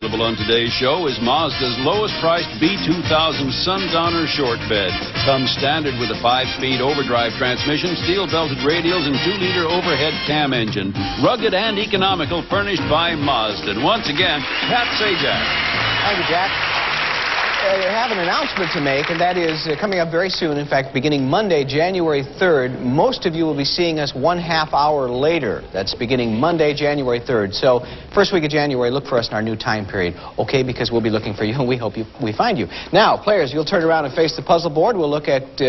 Available on today's show is Mazda's lowest-priced B2000 Sundowner short bed. Comes standard with a 5-speed overdrive transmission, steel-belted radials, and 2-liter overhead cam engine. Rugged and economical, furnished by Mazda. And once again, Pat Sajak. Thank you, Jack. You have an announcement to make, and that is coming up very soon. In fact, beginning Monday, January 3rd, most of you will be seeing us 1/2 hour later. That's beginning Monday, January 3rd. So, first week of January, look for us in our new time period, okay? Because we'll be looking for you, and we hope we find you. Now, players, you'll turn around and face the puzzle board. We'll look at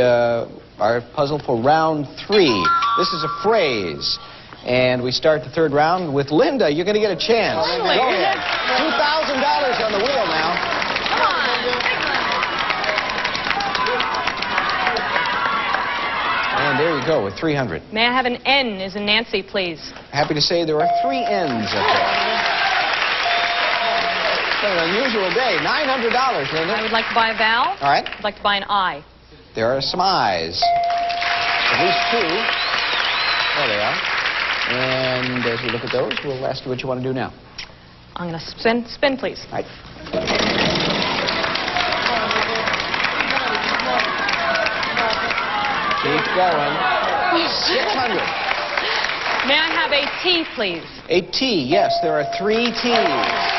our puzzle for round 3. This is a phrase. And we start the third round with Linda. You're going to get a chance. Oh, Go ahead. $2,000 on the wheel now. Come on. And there you go with 300. May I have an N as in Nancy, please? Happy to say there are 3 N's up there. It's been an unusual day. $900, Linda. I would like to buy a vowel. All right. I'd like to buy an I. There are some I's. At least two. There they are. And as we look at those, we'll ask you what you want to do now. I'm going to spin, please. All right. Keep going. 600. May I have a T, please? A T, yes. There are 3 T's.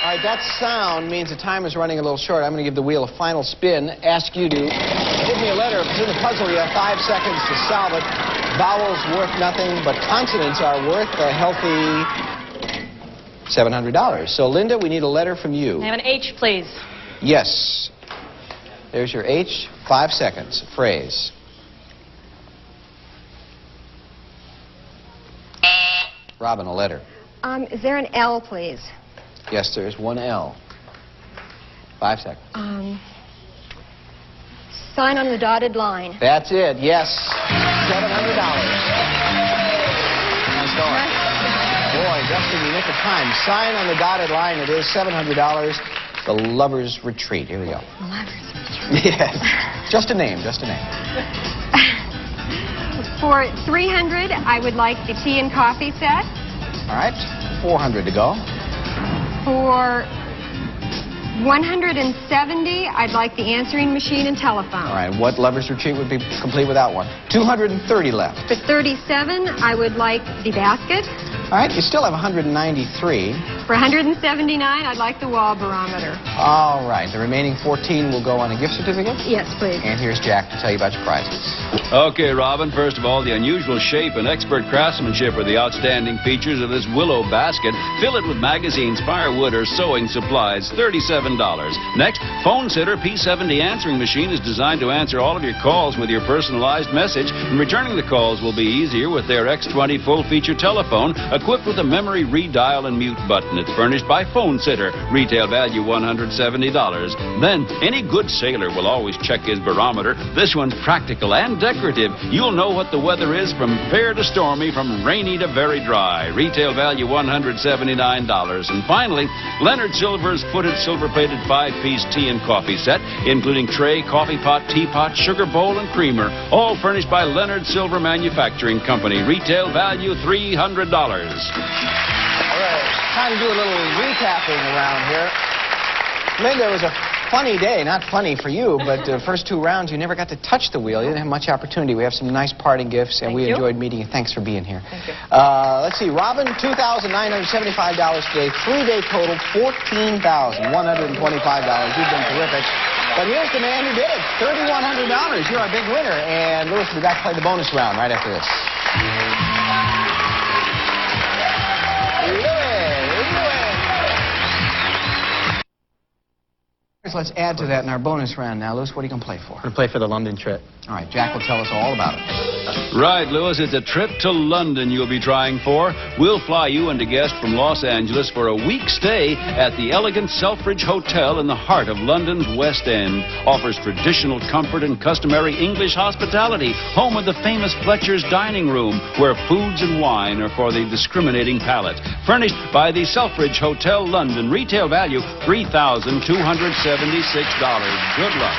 All right, that sound means the time is running a little short. I'm going to give the wheel a final spin, ask you to give me a letter. If it's in the puzzle, you have 5 seconds to solve it. Vowels worth nothing, but consonants are worth a healthy $700. So, Linda, we need a letter from you. May I have an H, please? Yes. There's your H. 5 seconds. Phrase. Robin, a letter. Is there an L, please? Yes, there is one L. 5 seconds. Sign on the dotted line. That's it, yes. $700. Nice going. Boy, just in the nick of time. Sign on the dotted line. It is $700. The Lover's Retreat. Here we go. Lover's Retreat. Yes. Just a name, just a name. For $300, I would like the tea and coffee set. All right. $400 to go. For $170, I'd like the answering machine and telephone. All right. What Lover's Retreat would be complete without one? $230 left. For $37, I would like the basket. All right. You still have $193. For $179, I'd like the wall barometer. All right. The remaining 14 will go on a gift certificate? Yes, please. And here's Jack to tell you about your prizes. Okay, Robin, first of all, the unusual shape and expert craftsmanship are the outstanding features of this willow basket. Fill it with magazines, firewood, or sewing supplies, $37. Next, Phone Sitter P70 answering machine is designed to answer all of your calls with your personalized message, and returning the calls will be easier with their X20 full-feature telephone equipped with a memory redial and mute button. It's furnished by Phone Sitter, retail value $170. Then, any good sailor will always check his barometer. This one's practical and decorative. You'll know what the weather is from fair to stormy, from rainy to very dry. Retail value $179. And finally, Leonard Silver's footed silver-plated 5-piece tea and coffee set, including tray, coffee pot, teapot, sugar bowl, and creamer, all furnished by Leonard Silver Manufacturing Company. Retail value $300. All right. Time to do a little recapping around here. Linda, it was a funny day. Not funny for you, but the first 2 rounds, you never got to touch the wheel. You didn't have much opportunity. We have some nice parting gifts, and we enjoyed meeting you. Thanks for being here. Thank you. Let's see. Robin, $2,975 today. 3-day total, $14,125. You've been terrific. But here's the man who did it. $3,100. You're our big winner. And Louis will be back to play the bonus round right after this. Let's add to that in our bonus round now. Louis, what are you going to play for? I'm going to play for the London trip. All right, Jack will tell us all about it. Right, Louis, it's a trip to London you'll be trying for. We'll fly you and a guest from Los Angeles for a week stay at the elegant Selfridge Hotel in the heart of London's West End. Offers traditional comfort and customary English hospitality. Home of the famous Fletcher's Dining Room, where foods and wine are for the discriminating palate. Furnished by the Selfridge Hotel, London. Retail value $3,276. Good luck.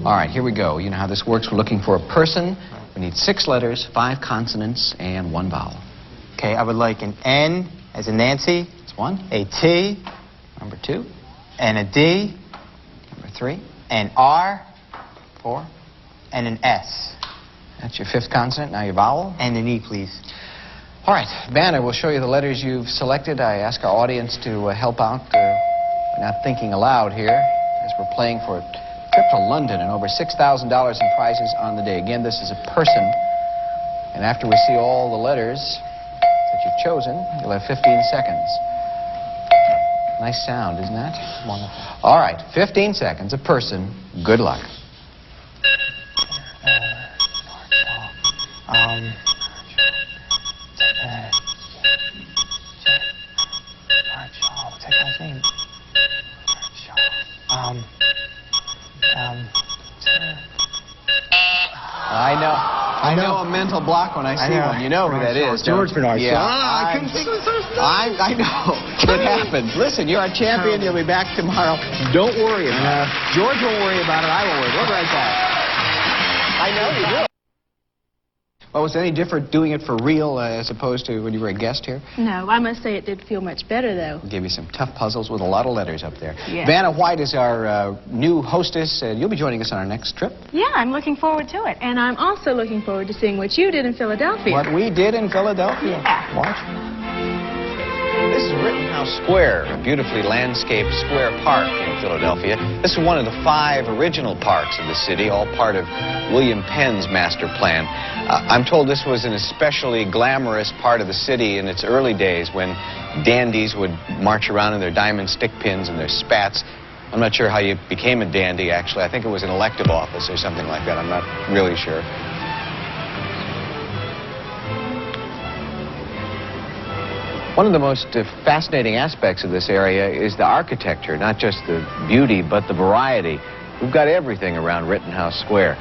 All right, here we go. You know how this works. We're looking for a person. We need 6 letters, 5 consonants, and 1 vowel. Okay, I would like an N as in Nancy. That's 1. A T. Number 2. And a D. Number 3. An R. 4. And an S. That's your 5th consonant. Now your vowel. And an E, please. All right, Vanna, we'll show you the letters you've selected. I ask our audience to help out. We're not thinking aloud here as we're playing for a trip to London and over $6,000 in prizes on the day. Again, this is a person. And after we see all the letters that you've chosen, you'll have 15 seconds. Nice sound, isn't that? Wonderful. All right, 15 seconds, a person. Good luck. I know a mental block when I see one. You know who that is. George Bernard. Yeah. I couldn't think of the first name. I know. It happens. Listen, you're a champion. You'll be back tomorrow. Don't worry about it. George won't worry about it. I won't worry. We'll be right back. I know you will. Well, was it any different doing it for real as opposed to when you were a guest here? No, I must say it did feel much better, though. Give you some tough puzzles with a lot of letters up there. Yeah. Vanna White is our new hostess, and you'll be joining us on our next trip. Yeah, I'm looking forward to it. And I'm also looking forward to seeing what you did in Philadelphia. What we did in Philadelphia. Yeah. Watch. This is Rittenhouse Square, a beautifully landscaped square park in Philadelphia. This is one of the 5 original parks of the city, all part of William Penn's master plan. I'm told this was an especially glamorous part of the city in its early days when dandies would march around in their diamond stick pins and their spats. I'm not sure how you became a dandy, actually. I think it was an elective office or something like that. I'm not really sure. One of the most fascinating aspects of this area is the architecture, not just the beauty, but the variety. We've got everything around Rittenhouse Square.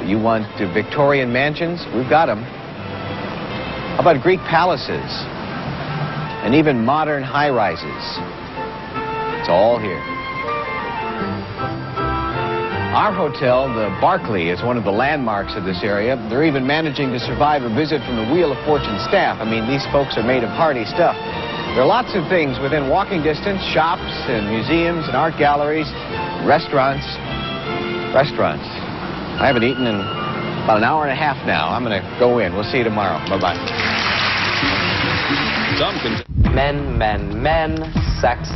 You want Victorian mansions? We've got them. How about Greek palaces? And even modern high-rises. It's all here. Our hotel, the Barclay, is one of the landmarks of this area. They're even managing to survive a visit from the Wheel of Fortune staff. I mean, these folks are made of hardy stuff. There are lots of things within walking distance, shops and museums and art galleries, restaurants. I haven't eaten in about an hour and a half now. I'm going to go in. We'll see you tomorrow. Bye-bye. Men, sex.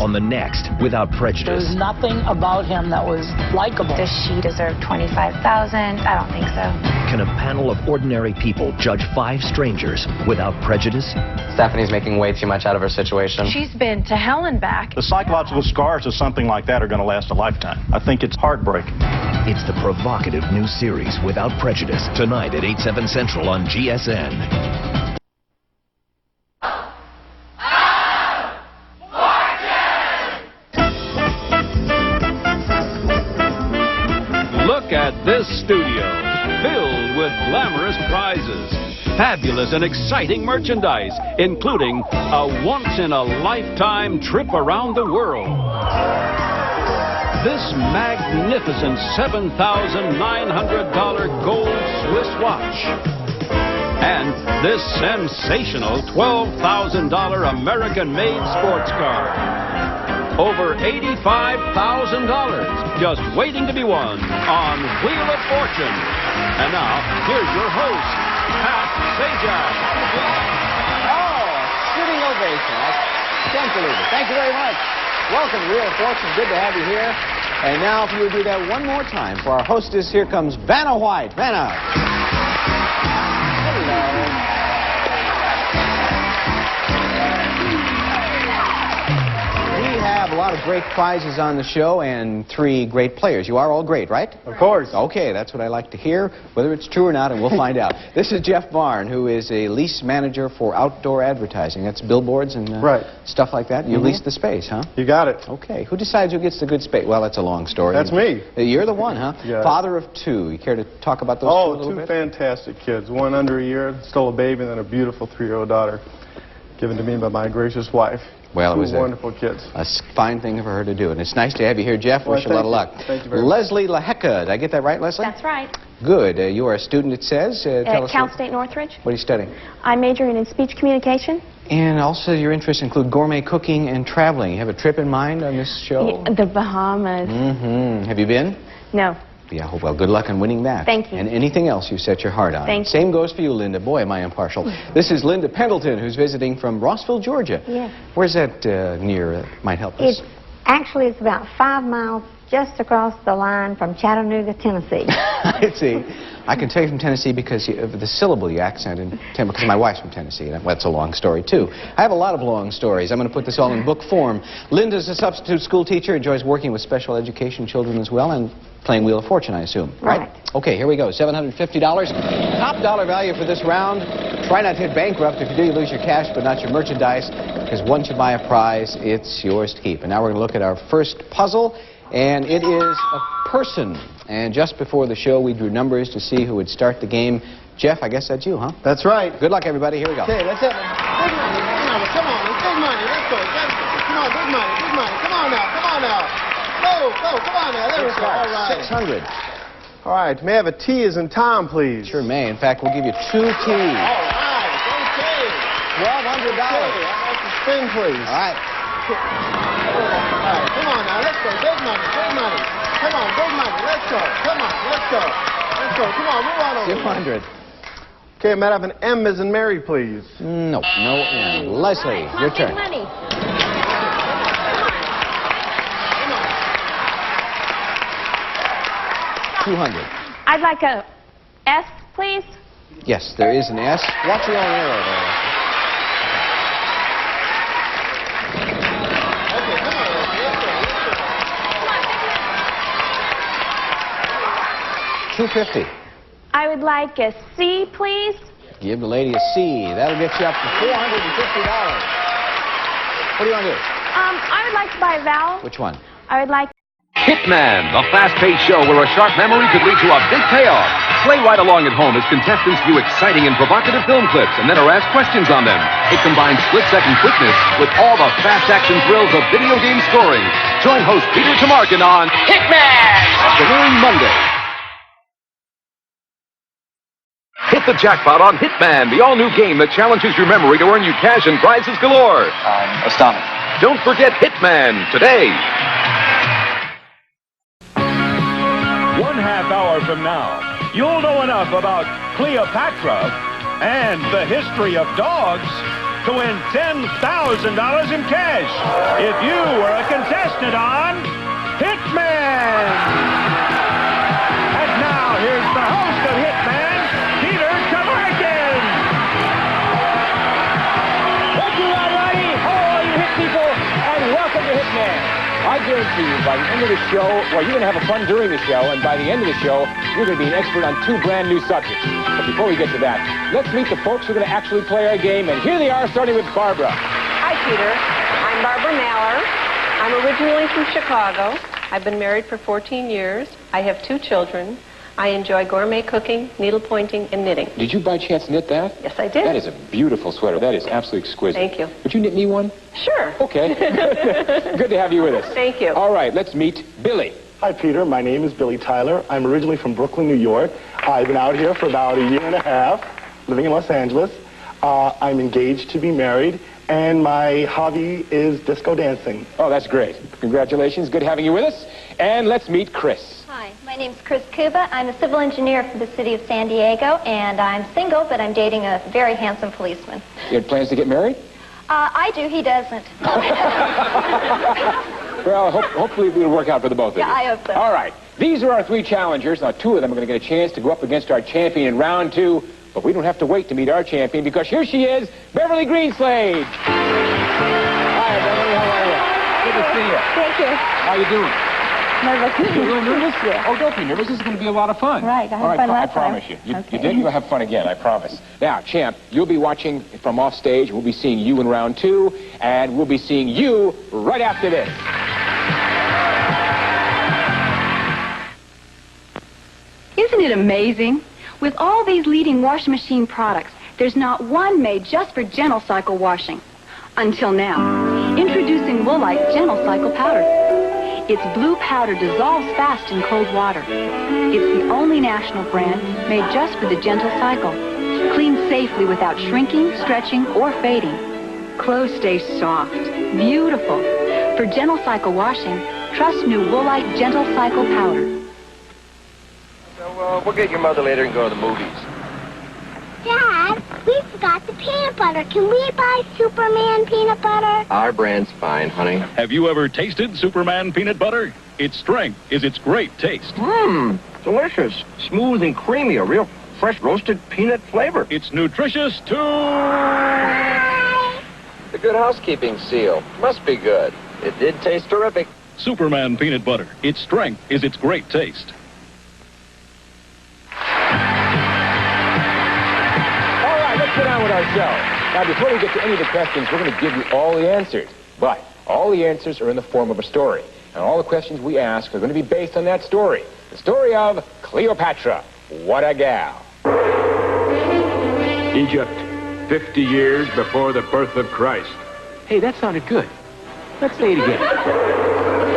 On the next, Without Prejudice. There's nothing about him that was likable. Does she deserve $25,000? I don't think so. Can a panel of ordinary people judge 5 strangers without prejudice? Stephanie's making way too much out of her situation. She's been to hell and back. The psychological scars of something like that are going to last a lifetime. I think it's heartbreaking. It's the provocative new series Without Prejudice, tonight at 8/7 Central on GSN. Look at this studio, filled with glamorous prizes, fabulous and exciting merchandise, including a once-in-a-lifetime trip around the world. This magnificent $7,900 gold Swiss watch. And this sensational $12,000 American-made sports car. Over $85,000 just waiting to be won on Wheel of Fortune. And now, here's your host, Pat Sajak. Oh, sitting ovation. I can't believe it. Thank you very much. Welcome to Wheel of Fortune. Good to have you here. And now, if you would do that one more time for our hostess, here comes Vanna White. Vanna. Hello. We have a lot of great prizes on the show and 3 great players. You are all great, right? Of course. Okay, that's what I like to hear, whether it's true or not, and we'll find out. This is Jeff Barn, who is a lease manager for outdoor advertising. That's billboards and stuff like that. You lease the space, huh? You got it. Okay. Who decides who gets the good space? Well, that's a long story. That's me. You're the one, huh? Yeah. Father of 2. You care to talk about those 2 a little bit? 2 fantastic kids. One under a year, still a baby, and then a beautiful 3-year-old daughter given to me by my gracious wife. Well, it was 2 wonderful kids. A fine thing for her to do, and it's nice to have you here, Jeff. Well, wish you a lot of luck. Thank you very much. Leslie LaHecca. Did I get that right, Leslie? That's right. Good. You are a student, it says. Tell At us Cal State Northridge. what are you studying? I'm majoring in speech communication. And also your interests include gourmet cooking and traveling. You have a trip in mind on this show? The Bahamas. Mm-hmm. Have you been? No. Yeah, well, good luck on winning that. Thank you. And anything else you set your heart on. Thank you. Same goes for you, Linda. Boy, am I impartial. This is Linda Pendleton, who's visiting from Rossville, Georgia. Yes. Where's that near? Might help us. It's about 5 miles just across the line from Chattanooga, Tennessee. I see. I can tell you from Tennessee because of the syllable you accent in Tennessee, because my wife's from Tennessee, and that's a long story, too. I have a lot of long stories. I'm going to put this all in book form. Linda's a substitute school teacher, enjoys working with special education children as well, and playing Wheel of Fortune, I assume. Right? Okay, here we go. $750. Top dollar value for this round. Try not to hit bankrupt. If you do, you lose your cash, but not your merchandise, because once you buy a prize, it's yours to keep. And now we're going to look at our first puzzle, and it is a person. And just before the show, we drew numbers to see who would start the game. Jeff, I guess that's you, huh? That's right. Good luck, everybody. Here we go. Okay, let's have it. Big money, big money. Come on, it's big money. Let's go. Come on, big money, big money. Come on now, come on now. Go, come on now. There we go. All right. 600. All right, may I have a T as in Tom, please? Sure may. In fact, we'll give you 2 T's. All right, okay. $1,200. Okay, I'd like to spin, please. All right. All right, come on now. Let's go. Big money, big money. Come on, big money. Let's go. Come on, let's go. Let's go. Come on, move on over. 200. Okay, may I have an M as in Mary, please? No, no M. Leslie, your turn. Money. 200. I'd like a S, please. Yes, there is an S. Watch your own arrow there. Okay, come on, Leslie. Let's go. 250. I would like a C, please. Give the lady a C. That'll get you up to $450. What do you want to do? I would like to buy a vowel. Which one? I would like... Hitman, the fast-paced show where a sharp memory could lead to a big payoff. Play right along at home as contestants view exciting and provocative film clips and then are asked questions on them. It combines split-second quickness with all the fast action thrills of video game scoring. Join host Peter Tamarkin on Hitman! Afternoon Monday. Hit the jackpot on Hitman, the all-new game that challenges your memory to earn you cash and prizes galore. I'm astonished. Don't forget Hitman today. 1/2 hour from now, you'll know enough about Cleopatra and the history of dogs to win $10,000 in cash if you were a contestant on Hitman. And now, here's the host of Hitman, Peter Tamarkin. Thank you, Rodney. Hello, all you hit people, and welcome to Hitman. I guarantee you, by the end of the show, well, you're going to have a fun during the show, and by the end of the show, you're going to be an expert on 2 brand new subjects. But before we get to that, let's meet the folks who are going to actually play our game, and here they are, starting with Barbara. Hi, Peter. I'm Barbara Maller. I'm originally from Chicago. I've been married for 14 years. I have 2 children. I enjoy gourmet cooking, needle pointing, and knitting. Did you by chance knit that? Yes, I did. That is a beautiful sweater. That is absolutely exquisite. Thank you. Would you knit me one? Sure. Okay. Good to have you with us. Thank you. All right, let's meet Billy. Hi, Peter. My name is Billy Tyler. I'm originally from Brooklyn, New York. I've been out here for about 1.5 years, living in Los Angeles. I'm engaged to be married, and my hobby is disco dancing. Oh, that's great. Congratulations. Good having you with us. And let's meet Chris. Hi, my name's Chris Cuba. I'm a civil engineer for the city of San Diego, and I'm single, but I'm dating a very handsome policeman. You had plans to get married? I do, he doesn't. Well, hopefully it'll work out for the both of you. Yeah, I hope so. All right. These are our 3 challengers. Now, 2 of them are going to get a chance to go up against our champion in round 2. But we don't have to wait to meet our champion, because here she is, Beverly Greenslade. Hi, Beverly. How are you? Good to see you. Thank you. How you doing? Nervous. You're a little nervous? Yeah. Oh, don't be nervous. This is going to be a lot of fun. Right. I had fun last time. I promise you. You did. You'll have fun again. I promise. Now, champ, you'll be watching from off stage. We'll be seeing you in round 2, and we'll be seeing you right after this. Isn't it amazing? With all these leading washing machine products, there's not one made just for gentle cycle washing. Until now. Introducing Woolite Gentle Cycle Powder. Its blue powder dissolves fast in cold water. It's the only national brand made just for the gentle cycle. Cleans safely without shrinking, stretching, or fading. Clothes stay soft, beautiful. For gentle cycle washing, trust new Woolite Gentle Cycle Powder. So, we'll get your mother later and go to the movies. Dad, we forgot the peanut butter. Can we buy Superman peanut butter? Our brand's fine, honey. Have you ever tasted Superman peanut butter? Its strength is its great taste. Delicious. Smooth and creamy. A real fresh roasted peanut flavor. It's nutritious, too. The Good Housekeeping seal. Must be good. It did taste terrific. Superman peanut butter. Its strength is its great taste. Let's get on with our show. Now, before we get to any of the questions, we're going to give you all the answers. But all the answers are in the form of a story. And all the questions we ask are going to be based on that story. The story of Cleopatra. What a gal. Egypt, 50 years before the birth of Christ. Hey, that sounded good. Let's say it again.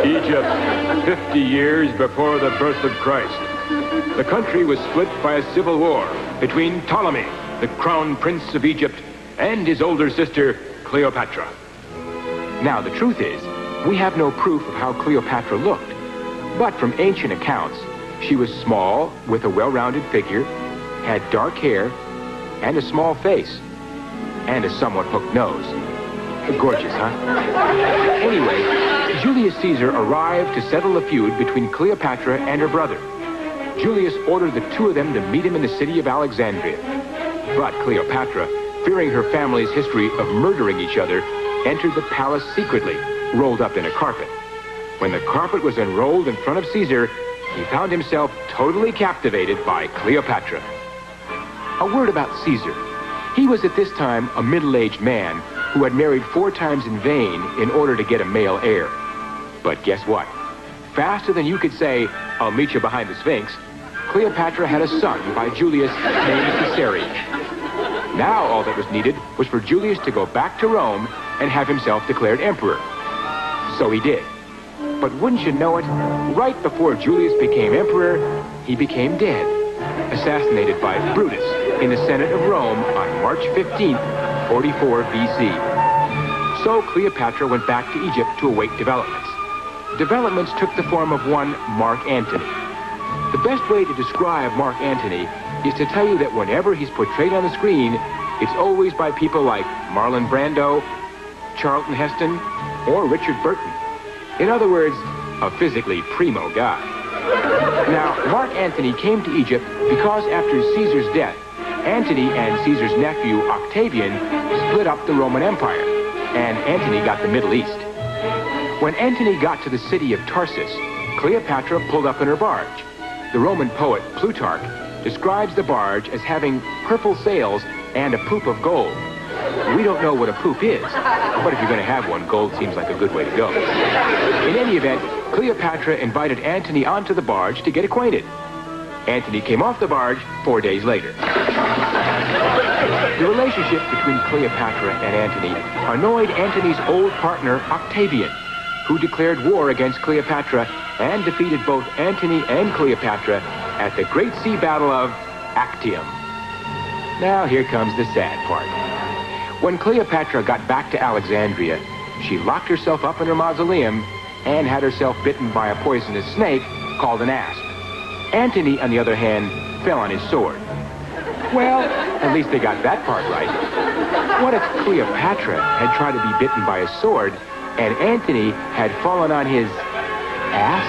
Egypt, 50 years before the birth of Christ. The country was split by a civil war between Ptolemy, the crown prince of Egypt, and his older sister, Cleopatra. Now, the truth is, we have no proof of how Cleopatra looked. But from ancient accounts, she was small, with a well-rounded figure, had dark hair, and a small face, and a somewhat hooked nose. Gorgeous, huh? Anyway, Julius Caesar arrived to settle the feud between Cleopatra and her brother. Julius ordered the two of them to meet him in the city of Alexandria. But Cleopatra, fearing her family's history of murdering each other, entered the palace secretly, rolled up in a carpet. When the carpet was unrolled in front of Caesar, he found himself totally captivated by Cleopatra. A word about Caesar. He was at this time a middle-aged man who had married 4 times in vain in order to get a male heir. But guess what? Faster than you could say, "I'll meet you behind the Sphinx," Cleopatra had a son by Julius named Caesarion. Now all that was needed was for Julius to go back to Rome and have himself declared emperor. So he did. But wouldn't you know it, right before Julius became emperor, he became dead, assassinated by Brutus in the Senate of Rome on March 15th, 44 BC. So Cleopatra went back to Egypt to await developments. Developments took the form of one Mark Antony. The best way to describe Mark Antony is to tell you that whenever he's portrayed on the screen, it's always by people like Marlon Brando, Charlton Heston, or Richard Burton. In other words, a physically primo guy. Now, Mark Antony came to Egypt because after Caesar's death, Antony and Caesar's nephew Octavian split up the Roman Empire, and Antony got the Middle East. When Antony got to the city of Tarsus, Cleopatra pulled up in her barge. The Roman poet Plutarch describes the barge as having purple sails and a poop of gold. We don't know what a poop is, but if you're going to have one, gold seems like a good way to go. In any event, Cleopatra invited Antony onto the barge to get acquainted. Antony came off the barge 4 days later. The relationship between Cleopatra and Antony annoyed Antony's old partner, Octavian, who declared war against Cleopatra and defeated both Antony and Cleopatra at the Great Sea Battle of Actium. Now here comes the sad part. When Cleopatra got back to Alexandria, she locked herself up in her mausoleum and had herself bitten by a poisonous snake called an asp. Antony, on the other hand, fell on his sword. Well, at least they got that part right. What if Cleopatra had tried to be bitten by a sword and Antony had fallen on his ass?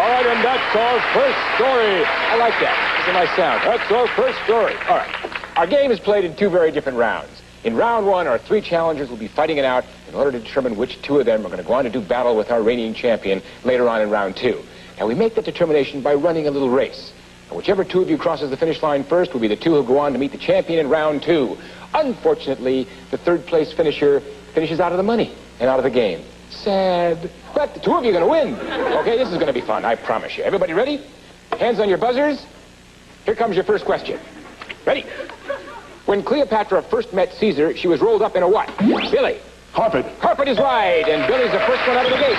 All right, and that's our first story. I like that. It's a nice sound. That's our first story. All right. Our game is played in 2 very different rounds. In round 1, our 3 challengers will be fighting it out in order to determine which 2 of them are going to go on to do battle with our reigning champion later on in round 2. Now, we make that determination by running a little race. And whichever 2 of you crosses the finish line first will be the 2 who go on to meet the champion in round 2. Unfortunately, the 3rd place finisher finishes out of the money and out of the game. Sad. But the 2 of you are going to win. Okay, this is going to be fun, I promise you. Everybody ready? Hands on your buzzers. Here comes your first question. Ready? When Cleopatra first met Caesar, she was rolled up in a what? Billy. Carpet. Carpet is right, and Billy's the first one out of the gate.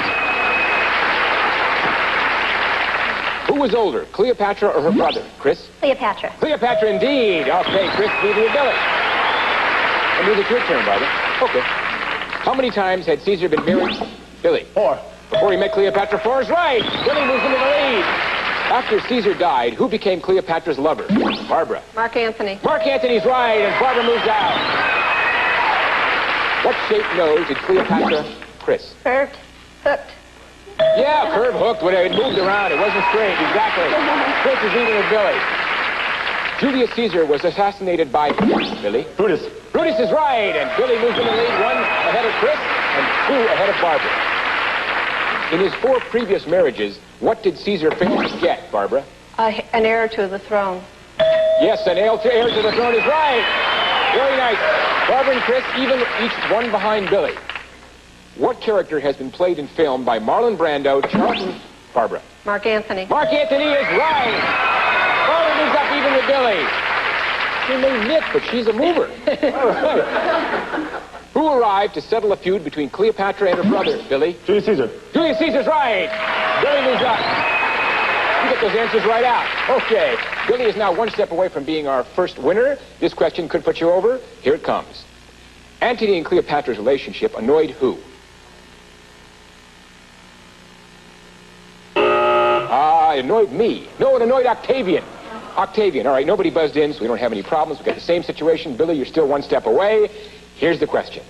Who was older, Cleopatra or her brother? Chris? Cleopatra. Cleopatra indeed. Okay, Chris, leave it with Billy. And it's your turn, brother. Okay. How many times had Caesar been married? Billy. 4. Before he met Cleopatra, 4 is right. Billy moves into the lead. After Caesar died, who became Cleopatra's lover? Barbara. Mark Antony. Mark Antony's right, and Barbara moves out. What shaped nose did Cleopatra? Chris. Curved. Hooked. Yeah, curved, hooked. When it moved around, it wasn't straight. Exactly. Chris is leading with Billy. Julius Caesar was assassinated by Billy. Brutus. Brutus is right, and Billy moves in the lead, 1 ahead of Chris and 2 ahead of Barbara. In his 4 previous marriages, what did Caesar fail to get, Barbara? An heir to the throne. Yes, an heir to the throne is right. Very nice. Barbara and Chris, even each one behind Billy. What character has been played in film by Marlon Brando, Charlton, Barbara? Mark Anthony. Mark Anthony is right. Barbara moves up even with Billy. She may knit, but she's a mover. All right. Who arrived to settle a feud between Cleopatra and her brother, Billy? Julius Caesar. Julius Caesar's right. Billy moves up. You get those answers right out. Okay. Billy is now one step away from being our first winner. This question could put you over. Here it comes. Antony and Cleopatra's relationship annoyed who? It annoyed me. No, it annoyed Octavian. Octavian. All right, nobody buzzed in, so we don't have any problems. We've got the same situation. Billy, you're still one step away. Here's the question.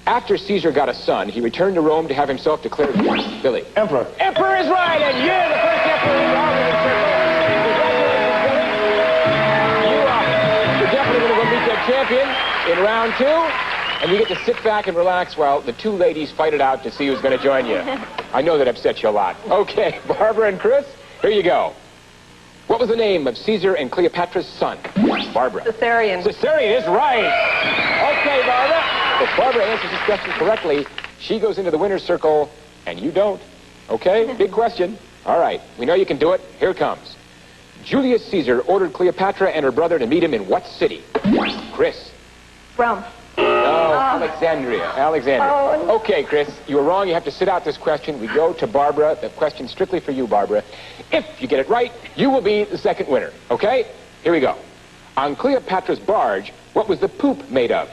After Caesar got a son, he returned to Rome to have himself declared Billy. Emperor. Emperor is right, and you're the first emperor in the Arlington Circle. Congratulations, Billy. You're definitely going to go meet that champion in round 2, and you get to sit back and relax while the two ladies fight it out to see who's going to join you. I know that upsets you a lot. Okay, Barbara and Chris, here you go. What was the name of Caesar and Cleopatra's son? Barbara. Caesarion. Caesarion is right. Okay, Barbara. If Barbara answers this question correctly, she goes into the winner's circle, and you don't. Okay? Big question. All right. We know you can do it. Here it comes. Julius Caesar ordered Cleopatra and her brother to meet him in what city? Chris. Rome. No, Alexandria. Alexandria. Oh. Okay, Chris, you were wrong. You have to sit out this question. We go to Barbara. The question's strictly for you, Barbara. If you get it right, you will be the second winner. Okay? Here we go. On Cleopatra's barge, what was the poop made of?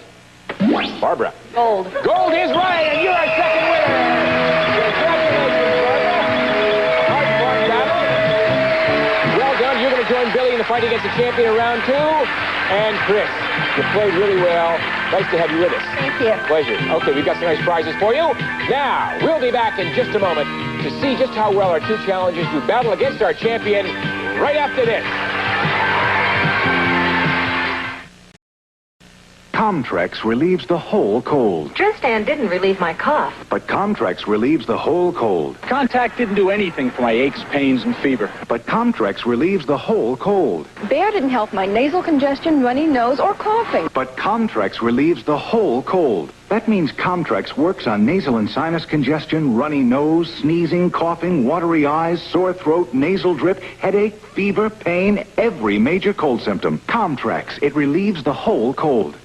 Barbara. Gold. Gold is right, and you're our second winner. Congratulations, Barbara. Hard-fought battle. Well done. You're going to join Billy in the fight against the champion in round 2. And Chris, you played really well. Nice to have you with us. Thank you. Pleasure. Okay, we've got some nice prizes for you. Now, we'll be back in just a moment to see just how well our two challengers do battle against our champion right after this. Comtrex relieves the whole cold. Tristan didn't relieve my cough. But Comtrex relieves the whole cold. Contact didn't do anything for my aches, pains, and fever. But Comtrex relieves the whole cold. Bear didn't help my nasal congestion, runny nose, or coughing. But Comtrex relieves the whole cold. That means Comtrex works on nasal and sinus congestion, runny nose, sneezing, coughing, watery eyes, sore throat, nasal drip, headache, fever, pain, every major cold symptom. Comtrex, it relieves the whole cold.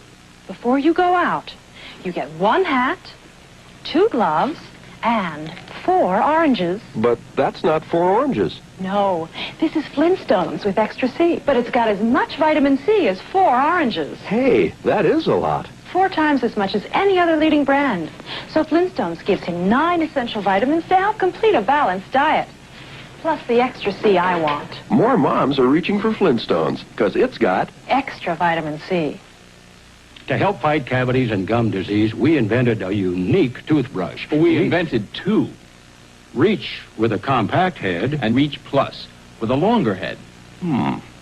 Before you go out, you get 1 hat, 2 gloves, and 4 oranges. But that's not 4 oranges. No, this is Flintstones with extra C, but it's got as much vitamin C as 4 oranges. Hey, that is a lot. 4 times as much as any other leading brand. So Flintstones gives him 9 essential vitamins to help complete a balanced diet. Plus the extra C I want. More moms are reaching for Flintstones, because it's got extra vitamin C. To help fight cavities and gum disease, we invented a unique toothbrush. We invented 2. Reach with a compact head and Reach Plus with a longer head.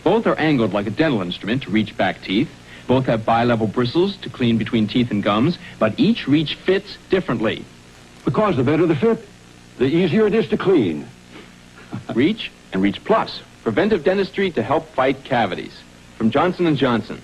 Both are angled like a dental instrument to reach back teeth. Both have bi-level bristles to clean between teeth and gums, but each Reach fits differently. Because the better the fit, the easier it is to clean. Reach and Reach Plus. Preventive dentistry to help fight cavities. From Johnson & Johnson.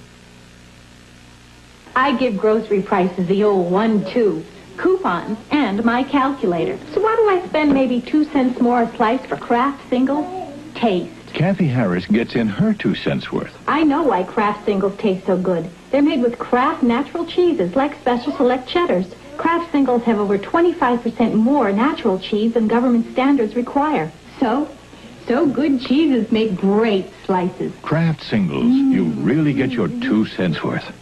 I give grocery prices the old 1-2, coupons, and my calculator. So why do I spend maybe 2 cents more a slice for Kraft Singles? Taste. Kathy Harris gets in her 2 cents worth. I know why Kraft Singles taste so good. They're made with Kraft natural cheeses like Special Select Cheddars. Kraft Singles have over 25% more natural cheese than government standards require. So good cheeses make great slices. Kraft Singles. You really get your 2 cents worth.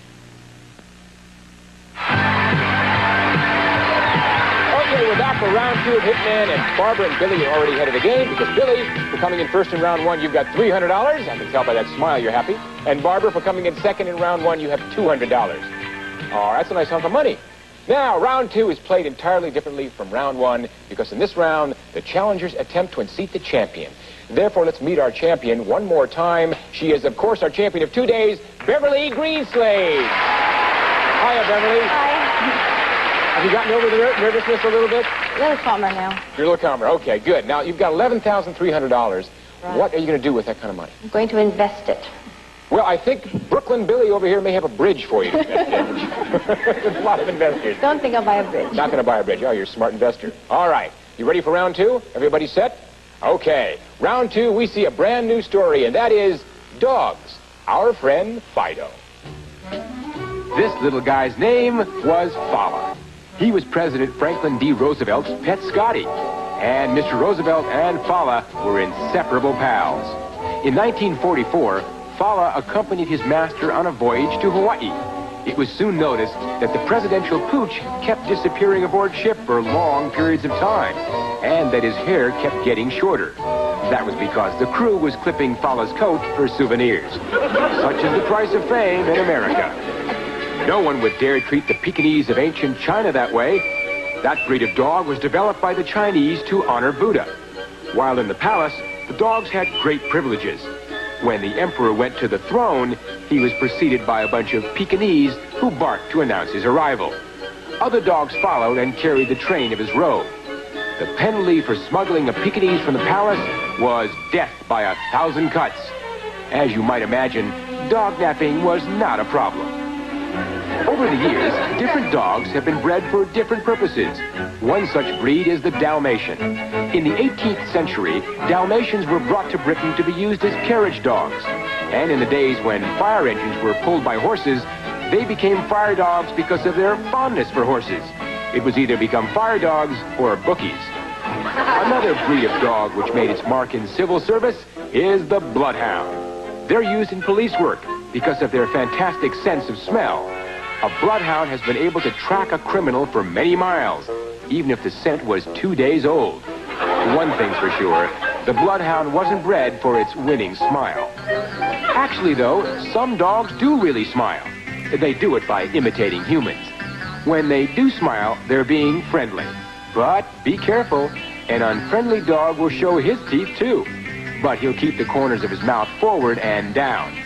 Okay, we're back for round 2 of Hitman, and Barbara and Billy are already ahead of the game because Billy, for coming in first in round 1, you've got $300. I can tell by that smile you're happy. And Barbara, for coming in second in round 1, you have $200. Oh, that's a nice hunk of money. Now, round 2 is played entirely differently from round 1 because in this round, the challengers attempt to unseat the champion. Therefore, let's meet our champion one more time. She is, of course, our champion of 2 days, Beverly Greenslade. Hiya, Beverly. Hi. Have you gotten over the nervousness a little bit? A little calmer now. You're a little calmer. Okay, good. Now, you've got $11,300. Right. What are you going to do with that kind of money? I'm going to invest it. Well, I think Brooklyn Billy over here may have a bridge for you to invest in. There's a lot of investors. Don't think I'll buy a bridge. Not going to buy a bridge. Oh, you're a smart investor. All right. You ready for round two? Everybody set? Okay. Round two, we see a brand new story, and that is dogs. Our friend Fido. This little guy's name was Fala. He was President Franklin D. Roosevelt's pet Scotty. And Mr. Roosevelt and Fala were inseparable pals. In 1944, Fala accompanied his master on a voyage to Hawaii. It was soon noticed that the presidential pooch kept disappearing aboard ship for long periods of time, and that his hair kept getting shorter. That was because the crew was clipping Fala's coat for souvenirs. Such is the price of fame in America. No one would dare treat the Pekingese of ancient China that way. That breed of dog was developed by the Chinese to honor Buddha. While in the palace, the dogs had great privileges. When the emperor went to the throne, he was preceded by a bunch of Pekingese who barked to announce his arrival. Other dogs followed and carried the train of his robe. The penalty for smuggling a Pekingese from the palace was death by 1,000 cuts. As you might imagine, dog napping was not a problem. Over the years, different dogs have been bred for different purposes. One such breed is the Dalmatian. In the 18th century, Dalmatians were brought to Britain to be used as carriage dogs. And in the days when fire engines were pulled by horses, they became fire dogs because of their fondness for horses. It was either become fire dogs or bookies. Another breed of dog which made its mark in civil service is the bloodhound. They're used in police work because of their fantastic sense of smell. A bloodhound has been able to track a criminal for many miles, even if the scent was 2 days old. One thing's for sure, the bloodhound wasn't bred for its winning smile. Actually, though, some dogs do really smile. They do it by imitating humans. When they do smile, they're being friendly. But be careful, an unfriendly dog will show his teeth too. But he'll keep the corners of his mouth forward and down.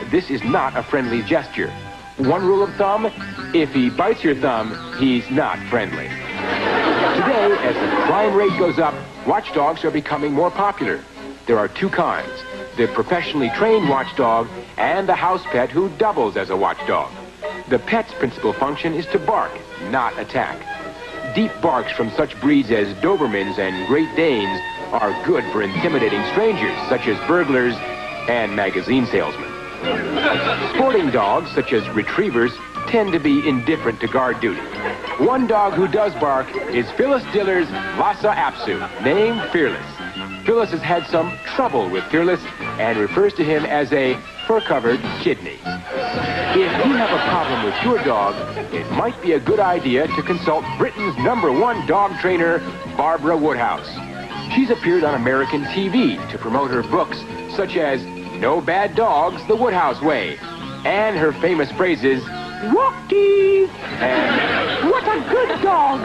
This is not a friendly gesture. One rule of thumb, if he bites your thumb, he's not friendly. Today, as the crime rate goes up, watchdogs are becoming more popular. There are two kinds, the professionally trained watchdog and the house pet who doubles as a watchdog. The pet's principal function is to bark, not attack. Deep barks from such breeds as Dobermans and Great Danes are good for intimidating strangers, such as burglars and magazine salesmen. Sporting dogs, such as retrievers, tend to be indifferent to guard duty. One dog who does bark is Phyllis Diller's Lhasa Apso, named Fearless. Phyllis has had some trouble with Fearless and refers to him as a fur-covered kidney. If you have a problem with your dog, it might be a good idea to consult Britain's #1 dog trainer, Barbara Woodhouse. She's appeared on American TV to promote her books, such as No Bad Dogs, The Woodhouse Way, and her famous phrases, Walkie, and what a good dog.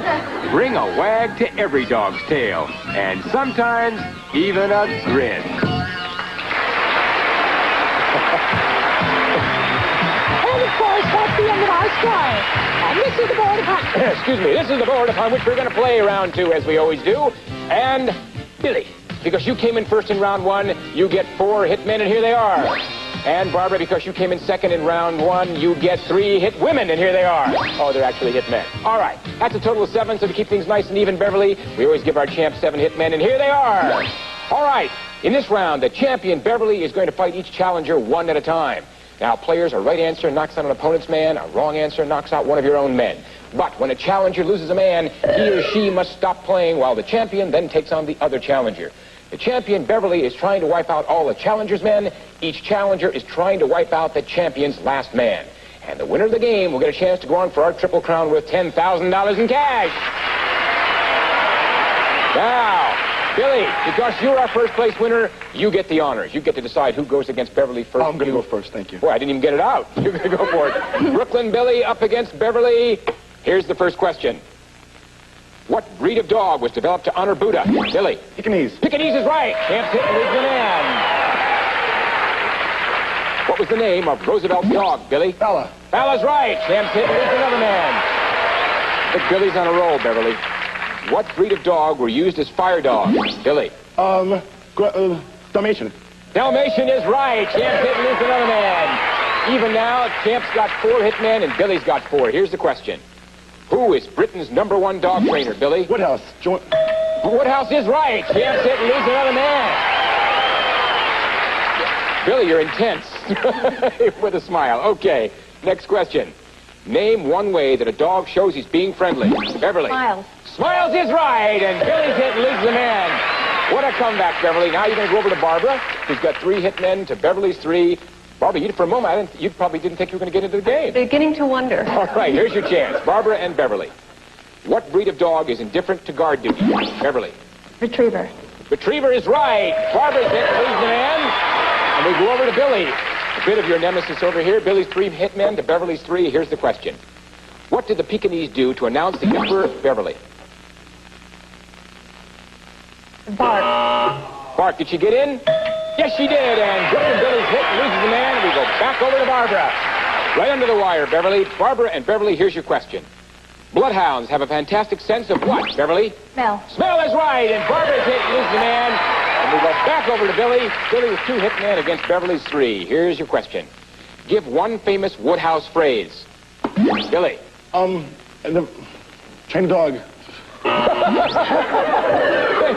Bring a wag to every dog's tail, and sometimes even a grin. And of course, that's the end of our story. And this is the board upon... Excuse me, this is the board upon which we're going to play round two, as we always do. And, Billy, because you came in first in round one, you get 4 hit men, and here they are. And Barbara, because you came in second in round one, you get 3 hit women, and here they are. Oh, they're actually hit men. All right, that's a total of 7, so to keep things nice and even, Beverly, we always give our champ 7 hit men, and here they are. All right, in this round, the champion, Beverly, is going to fight each challenger one at a time. Now, players, a right answer knocks out an opponent's man, a wrong answer knocks out one of your own men. But when a challenger loses a man, he or she must stop playing while the champion then takes on the other challenger. The champion, Beverly, is trying to wipe out all the challenger's men. Each challenger is trying to wipe out the champion's last man. And the winner of the game will get a chance to go on for our Triple Crown with $10,000 in cash. Now, Billy, because you're our first place winner, you get the honors. You get to decide who goes against Beverly first. I'm going to go first, thank you. Boy, I didn't even get it out. You're going to go for it. Brooklyn Billy up against Beverly. Here's the first question. What breed of dog was developed to honor Buddha? Billy. Pekingese. Pekingese is right. Champ's hit and leads the man. What was the name of Roosevelt's dog, Billy? Fala. Fala's right. Champ's hit and leads another man. But Billy's on a roll, Beverly. What breed of dog were used as fire dogs? Billy. Dalmatian. Dalmatian is right. Champs hit and lose another man. Even now, Champ's got 4 hitmen and Billy's got 4. Here's the question. Who is Britain's #1 dog trainer, Billy? Woodhouse. Woodhouse is right. Champs hit and lose another man. Billy, you're intense. With a smile. Okay, next question. Name one way that a dog shows he's being friendly. Beverly. Smiles. Smiles is right, and Billy's hit and loses a man. What a comeback, Beverly. Now you're going to go over to Barbara, who's got 3 hitmen to Beverly's 3. Barbara, for a moment, you probably didn't think you were going to get into the game. Beginning to wonder. All right, here's your chance. Barbara and Beverly. What breed of dog is indifferent to guard duty? Beverly. Retriever. Retriever is right. Barbara's hit and loses a man. And we go over to Billy. A bit of your nemesis over here. Billy's 3 hitmen to Beverly's 3. Here's the question. What did the Pekingese do to announce the Emperor? Beverly. Bark. Bark, did she get in? Yes, she did. And Brooklyn Billy's hit and loses the man. We go back over to Barbara. Right under the wire, Beverly. Barbara and Beverly, here's your question. Bloodhounds have a fantastic sense of what, Beverly? Smell. Smell is right. And Barbara's hit and loses the man. And we go back over to Billy. Billy with 2 hitmen against Beverly's 3. Here's your question. Give one famous Woodhouse phrase. Billy. Train a dog.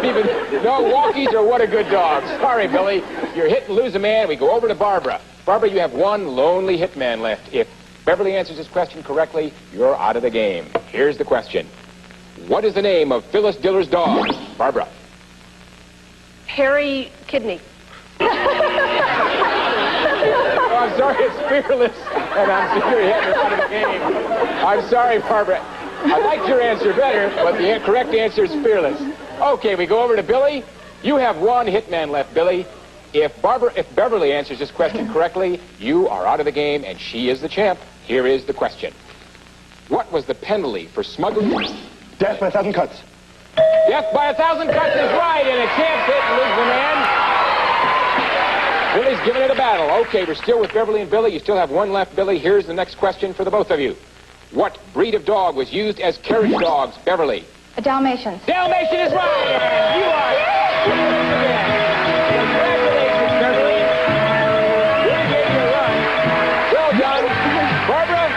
Even, no walkies or what a good dog. Sorry, Billy. You're hit and lose a man. We go over to Barbara. Barbara, you have 1 lonely hitman left. If Beverly answers this question correctly, you're out of the game. Here's the question. What is the name of Phyllis Diller's dog? Barbara. Harry Kidney. Oh, I'm sorry, it's Fearless. And I'm sorry, you're out of the game. I'm sorry, Barbara. I liked your answer better, but the correct answer is Fearless. Okay, we go over to Billy. You have 1 hitman left, Billy. If Beverly answers this question correctly, you are out of the game, and she is the champ. Here is the question. What was the penalty for smuggling? Death by 1,000 cuts. Death by 1,000 cuts is right, and a champ's hit and loses the man. Billy's giving it a battle. Okay, we're still with Beverly and Billy. You still have 1 left, Billy. Here's the next question for the both of you. What breed of dog was used as carriage dogs, Beverly? A Dalmatian. Dalmatian is right! And you are again. Congratulations, Beverly. Billy gave you a run. Well done. Barbara,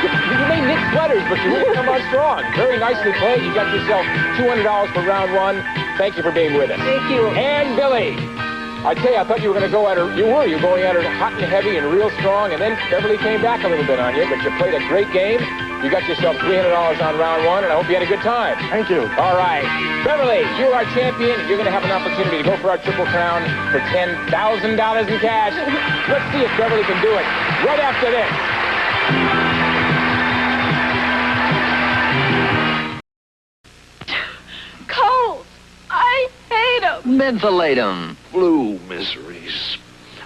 you may knit sweaters, but you really come on strong. Very nicely played. You got yourself $200 for round 1. Thank you for being with us. Thank you. And Billy. I tell you, I thought you were going to go at her. You were going at her hot and heavy and real strong, and then Beverly came back a little bit on you, but you played a great game. You got yourself $300 on round 1, and I hope you had a good time. Thank you. All right. Beverly, you're our champion. You're going to have an opportunity to go for our Triple Crown for $10,000 in cash. Let's see if Beverly can do it right after this. Cold. I hate them. Mentholate 'em. Flu miseries.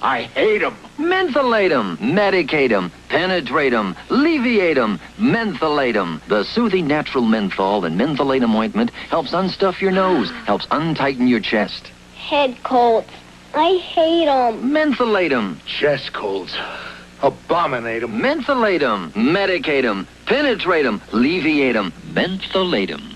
I hate 'em. Mentholate 'em. Medicate 'em. Penetrate 'em. Alleviate 'em. Mentholate 'em. The soothing natural menthol and mentholatum ointment helps unstuff your nose, helps untighten your chest. Head colds. I hate them. Mentholate 'em. Chest colds. Abominate 'em. Mentholate 'em. Medicate 'em. Penetrate 'em. Alleviate 'em. Mentholate 'em.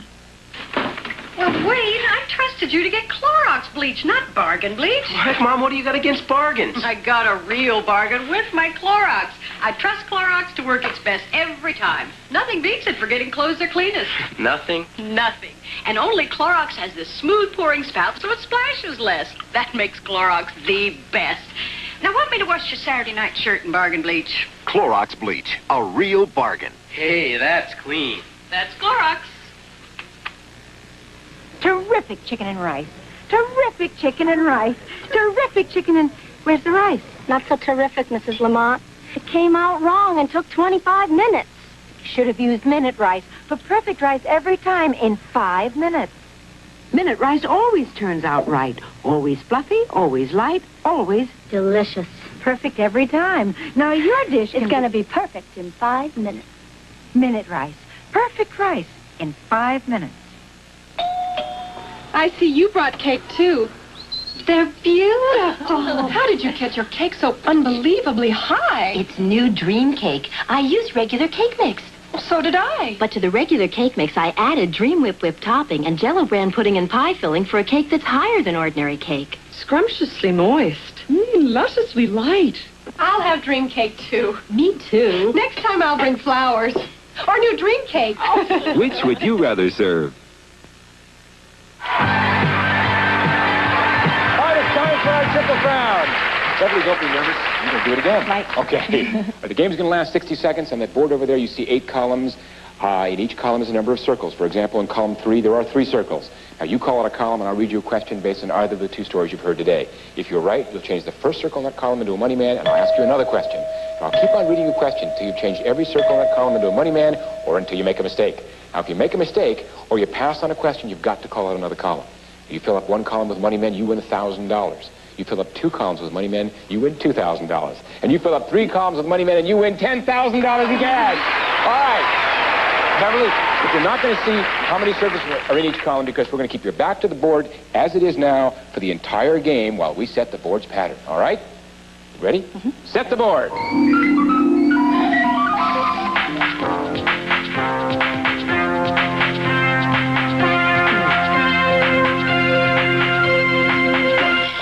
Well, Wade, I trusted you to get Clorox bleach, not bargain bleach. Heck, Mom, what do you got against bargains? I got a real bargain with my Clorox. I trust Clorox to work its best every time. Nothing beats it for getting clothes their cleanest. Nothing? Nothing. And only Clorox has this smooth pouring spout, so it splashes less. That makes Clorox the best. Now, want me to wash your Saturday night shirt in bargain bleach? Clorox bleach. A real bargain. Hey, that's clean. That's Clorox. Terrific chicken and rice. Terrific chicken and rice. Terrific chicken and... Where's the rice? Not so terrific, Mrs. Lamont. It came out wrong and took 25 minutes. Should have used minute rice for perfect rice every time in 5 minutes. Minute rice always turns out right. Always fluffy, always light, always... Delicious. Perfect every time. Now your dish is going to be perfect in 5 minutes. Minute rice. Perfect rice in 5 minutes. I see you brought cake, too. They're beautiful. How did you get your cake so unbelievably high? It's new Dream Cake. I used regular cake mix. Well, so did I. But to the regular cake mix, I added Dream Whip topping and Jell-O brand pudding and pie filling for a cake that's higher than ordinary cake. scrumptiously moist. Lusciously light. I'll have dream cake, too. Me too. Next time I'll bring flowers. Or new dream cake. Which would you rather serve? All right, it's time for our Triple Crown. Beverly, don't be nervous. You're going to do it again. Right. Okay. The game's going to last 60 seconds. On that board over there, you see 8 columns. In each column is a number of circles. For example, in column 3, there are 3 circles. Now, you call out a column, and I'll read you a question based on either of the 2 stories you've heard today. If you're right, you'll change the first circle in that column into a money man, and I'll ask you another question. And I'll keep on reading you a question until you've changed every circle in that column into a money man, or until you make a mistake. Now, if you make a mistake, or you pass on a question, you've got to call out another column. If you fill up 1 column with money men, you win $1,000. You fill up 2 columns with money men, you win $2,000. And you fill up 3 columns with money men, and you win $10,000 in cash. All right. Beverly, if you're not going to see how many circles are in each column, because we're going to keep your back to the board as it is now for the entire game while we set the board's pattern. All right? You ready? Mm-hmm. Set the board.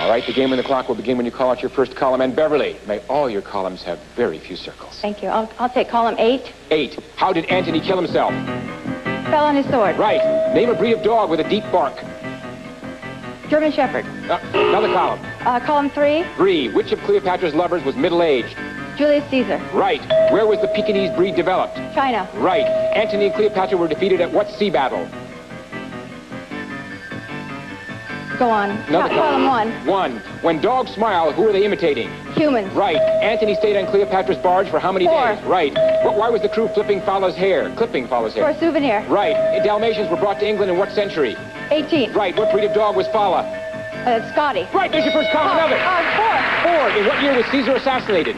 All right, the game and the clock will begin when you call out your first column. And Beverly, may all your columns have very few circles. Thank you. I'll take column 8. 8. How did Antony kill himself? Fell on his sword. Right. Name a breed of dog with a deep bark. German Shepherd. Another column. Column 3. 3. Which of Cleopatra's lovers was middle-aged? Julius Caesar. Right. Where was the Pekingese breed developed? China. Right. Antony and Cleopatra were defeated at what sea battle? Go on. Another column 1. 1. When dogs smile, who are they imitating? Humans. Right. Antony stayed on Cleopatra's barge for how many 4. days? Right. Why was the crew clipping Fala's hair? Clipping Fala's hair. For a souvenir. Right. Dalmatians were brought to England in what century? 18. Right. What breed of dog was Fala? Scotty. Right. There's your first column. Another. 4. 4. In what year was Caesar assassinated?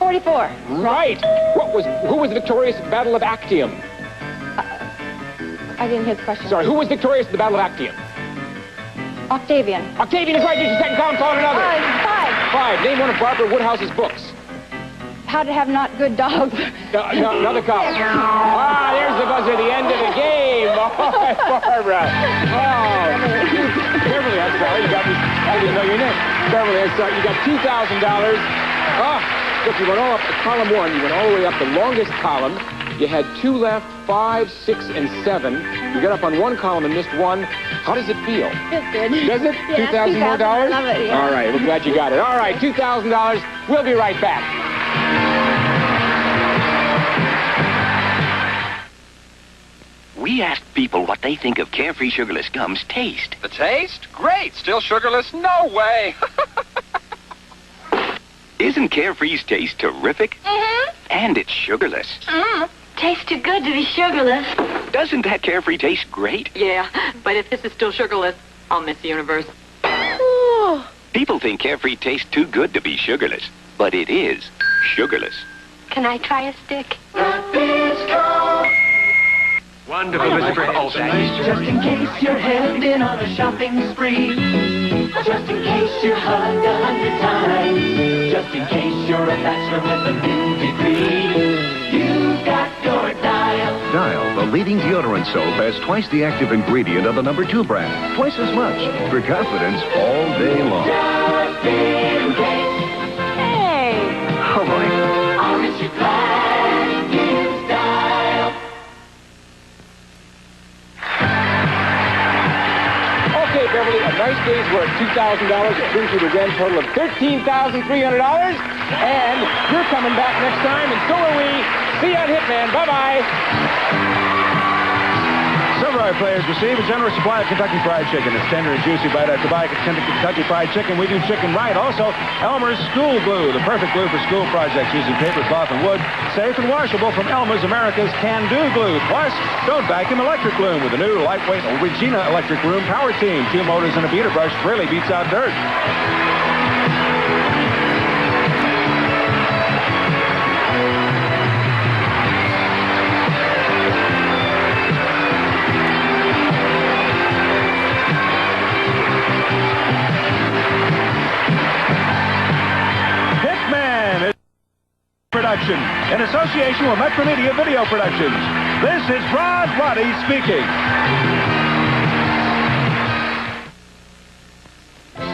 44. Right. Who was victorious at the Battle of Actium? I didn't hear the question. Sorry. Who was victorious at the Battle of Actium? Octavian. Octavian is right. There's your second column. Call it another. 5. 5. Name one of Barbara Woodhouse's books. How to have not good dogs. Another column. There's the buzzer. The end of the game. Oh, Barbara. Oh, Beverly, I'm sorry. You got me. I didn't know your name. Beverly, I'm sorry. You got $2,000. Look, you went all up to column 1. You went all the way up the longest column. You had 2 left, 5, 6, and 7. You got up on 1 column and missed 1. How does it feel? Feels good. Does it? Yeah, $2,000 more dollars? Love it, yeah. All right, we're glad you got it. All right, $2,000. We'll be right back. We asked people what they think of Carefree Sugarless Gum's taste. The taste? Great. Still sugarless? No way. Isn't Carefree's taste terrific? Mm-hmm. And it's sugarless. Tastes too good to be sugarless. Doesn't that Carefree taste great? Yeah, but if this is still sugarless, I'll miss the universe. People think Carefree tastes too good to be sugarless, but it is sugarless. Can I try a stick? Wonderful, Mr. President. Just in case you're heading on a shopping spree. Just in case you're hugged 100 times. Just in case you're a bachelor with a new degree. You got your Dial. Dial, the leading deodorant soap, has twice the active ingredient of the number 2 brand. Twice as much. For confidence all day long. Just in case. Hey. Oh, boy. Aren't you glad you Dial? Okay, Beverly, a nice day's work. $2,000. It brings you to a grand total of $13,300. And you're coming back next time, and so are we. See you on Hitman. Bye-bye. Silvereye players receive a generous supply of Kentucky Fried Chicken. It's tender and juicy bite after bite. Kentucky Fried Chicken. We do chicken right. Also, Elmer's School Glue, the perfect glue for school projects using paper, cloth, and wood. Safe and washable from Elmer's, America's can-do glue. Plus, don't vacuum electric loom with the new lightweight Regina electric loom power team. 2 motors and a beater brush really beats out dirt. Production, in association with Metromedia Video Productions. This is Rod Roddy speaking.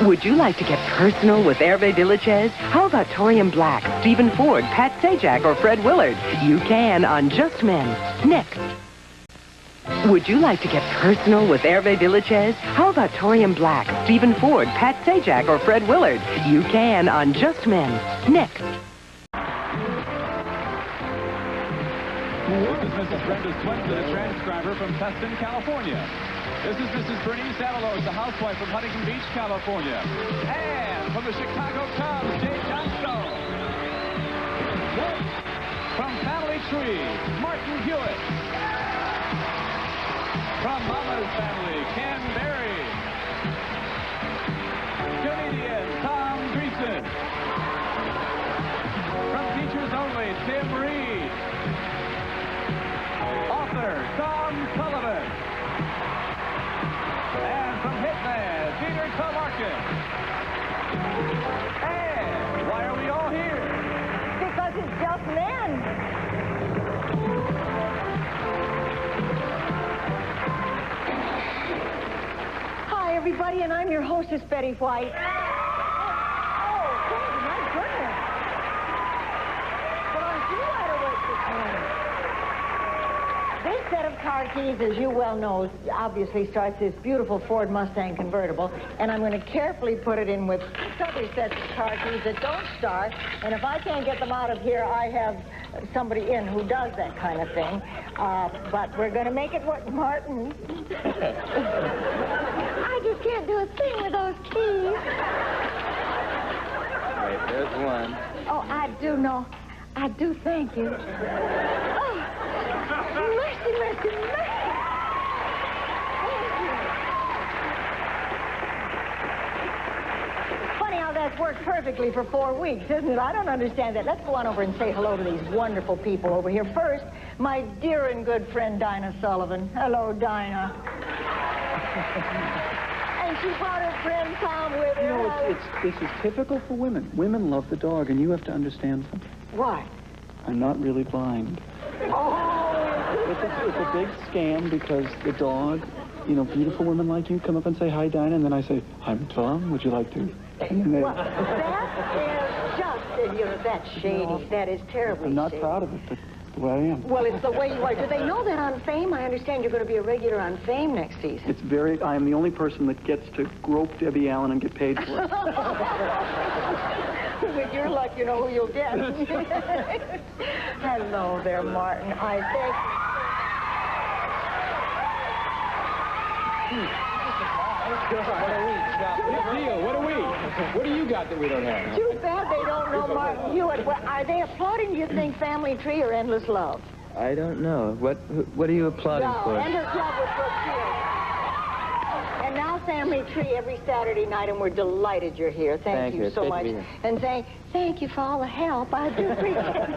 Would you like to get personal with Hervé Villachez? How about Torian Black, Stephen Ford, Pat Sajak, or Fred Willard? You can on Just Men. Next. Would you like to get personal with Hervé Villachez? How about Torian Black, Stephen Ford, Pat Sajak, or Fred Willard? You can on Just Men. Next. This is Mrs. Brenda Swinton, a transcriber from Tustin, California. This is Mrs. Bernice Avalos, a housewife from Huntington Beach, California. And from the Chicago Cubs, Jay Johnstone. From Family Tree, Martin Hewitt. From Mama's Family, Ken Berry. Canadian, Tom Greason. From Teachers Only, Tim Reed. Author, Tom Sullivan. And from Hitman, Peter Tomarkin. And why are we all here? Because it's just men. Hi, everybody, and I'm your hostess, Betty White. Oh, my goodness. But aren't you wide awake this morning? This set of car keys, as you well know, obviously starts this beautiful Ford Mustang convertible, and I'm going to carefully put it in with other sets of car keys that don't start, and if I can't get them out of here, I have somebody in who does that kind of thing. But we're going to make it work. Martin. I just can't do a thing with those keys. Wait, there's one. Oh, I do know. I do thank you. Oh, mercy, mercy, mercy. Thank you. Funny how that's worked perfectly for 4 weeks, isn't it? I don't understand that. Let's go on over and say hello to these wonderful people over here. First, my dear and good friend, Dinah Sullivan. Hello, Dinah. And she brought her friend Tom with her. You know, this is typical for women. Women love the dog, and you have to understand something. What? I'm not really blind. Oh, it's a big scam because the dog, you know, beautiful women like you come up and say, hi, Dinah, and then I say, I'm Tom, would you like to? And well, that is just, you know, that's shady. No, that is terribly I'm not shady. proud of it, but the way I am. Well, it's the way you are. Do they know that on Fame? I understand you're going to be a regular on Fame next season. It's I am the only person that gets to grope Debbie Allen and get paid for it. With your luck, you know who you'll get. Hello there, Martin. I think... What do you got that we don't have? Too bad they don't know Martin Hewitt. Well, are they applauding, you think, Family Tree or Endless Love? I don't know. What are you applauding for? Endless Love with Brooke Shields. And now Family Tree every Saturday night, and we're delighted you're here. Thank you so much. And thank you for all the help. I do appreciate it.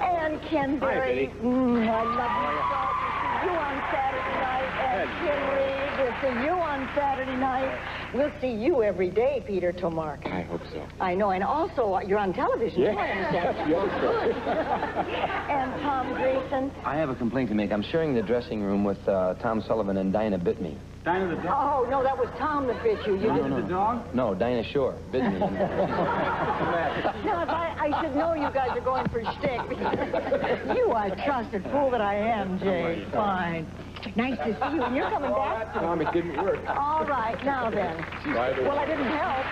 And Ken Berry. I love you so. To see you on Saturday night. And Kim Reed, we'll see you on Saturday night. We'll see you every day, Peter Tomarkin. I hope so. I know. And also, you're on television, too, I understand. Yes, And Tom Greason. I have a complaint to make. I'm sharing the dressing room with Tom Sullivan, and Dinah bit me. Dinah the dog? Oh, no, that was Tom that bit you. Dinah the dog? No, Dinah Shore bit me. Now, if I should know you guys are going for shtick. You are a trusted fool that I am, Jay. Fine. Nice to see you. And you're coming back? Tom, it didn't work. All right, now then. Well, I didn't help.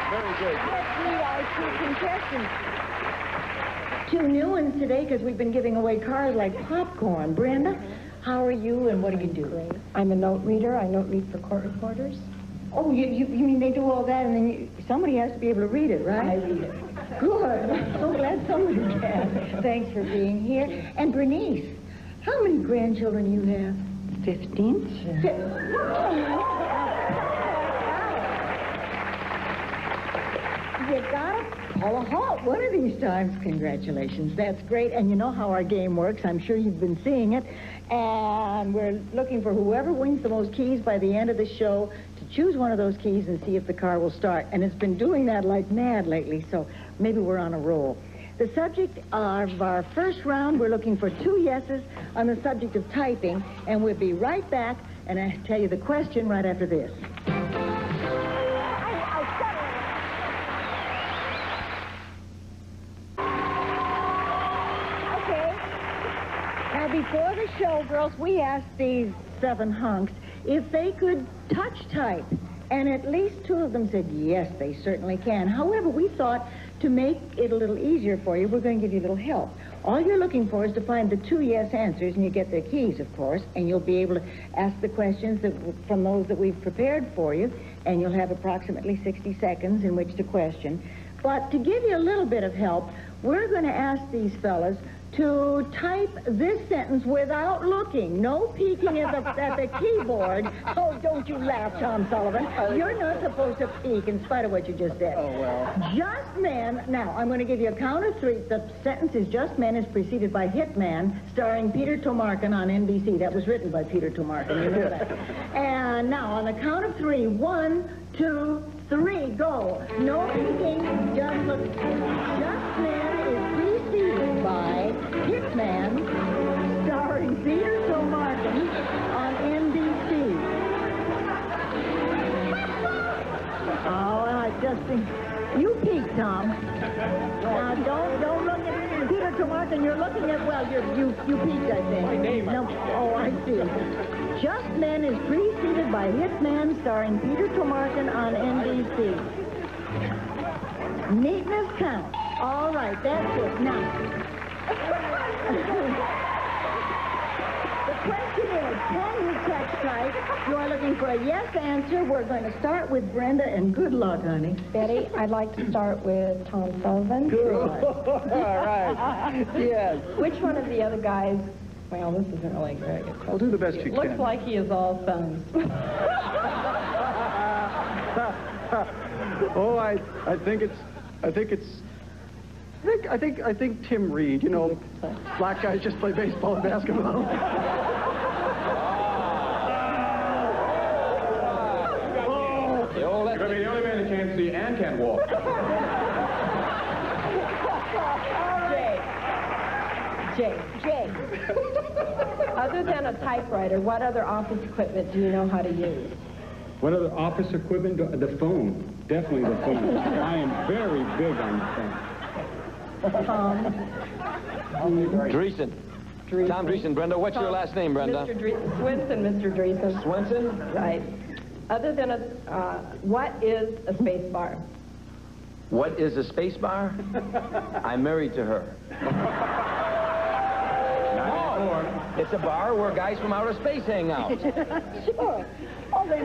Very good. Let's meet our two contestants. 2 new ones today because we've been giving away cars like popcorn. Brenda, how are you and what do you do? Great. I'm a note reader. I note read for court reporters. Oh, you mean they do all that and then somebody has to be able to read it, right? I read it. Good. I'm so glad somebody can. Thanks for being here. And Bernice, how many grandchildren do you have? 15. You gotta call a halt one of these times. Congratulations. That's great. And you know how our game works. I'm sure you've been seeing it. And we're looking for whoever wins the most keys by the end of the show to choose one of those keys and see if the car will start. And it's been doing that like mad lately, so maybe we're on a roll. The subject of our first round, we're looking for 2 yeses on the subject of typing, and we'll be right back, and I'll tell you the question right after this. Now, before the show, girls, we asked these 7 hunks if they could touch type. And at least 2 of them said, yes, they certainly can. However, we thought to make it a little easier for you, we're going to give you a little help. All you're looking for is to find the 2 yes answers, and you get their keys, of course, and you'll be able to ask the questions from those that we've prepared for you, and you'll have approximately 60 seconds in which to question. But to give you a little bit of help, we're going to ask these fellas to type this sentence without looking. No peeking at the keyboard. Oh, don't you laugh, Tom Sullivan. You're not supposed to peek in spite of what you just said. Oh, well. Just Men. Now, I'm going to give you a count of 3. The sentence is Just Men is preceded by Hitman, starring Peter Tomarken on NBC. That was written by Peter Tomarken. You know that. And now, on the count of 3, 1, 2, 3, go. No peeking, just look. Just Men is preceded by Hitman, starring Peter Tomarken on NBC. Oh, I just think you peek, Tom. Now don't look at Peter Tomarken. You're looking at you peeked, I think. My name. No, oh, I see. Just Men is preceded by Hitman, starring Peter Tomarken on NBC. Neatness counts. All right, that's it. Now, the question is, can you touch type? You are looking for a yes answer. We're going to start with Brenda, and good luck, honey. Betty, I'd like to start with Tom Sullivan. Good. All right. Yes. Which one of the other guys? Well, this isn't really very good. I'll do the best you can. Looks like he is all thumbs. Oh, I think Tim Reed. You know, black guys just play baseball and basketball. You're going to be the only man that can't see and can't walk. Jay. Other than a typewriter, what other office equipment do you know how to use? What other office equipment? The phone. Definitely the phone. I am very big on the phone. Dreesen. Tom Dreesen. Brenda, what's your last name, Brenda? Swinson, Mr. Dreesen. Swinson? Right. Other than what is a space bar? What is a space bar? I'm married to her. It's a bar where guys from outer space hang out. Sure. All they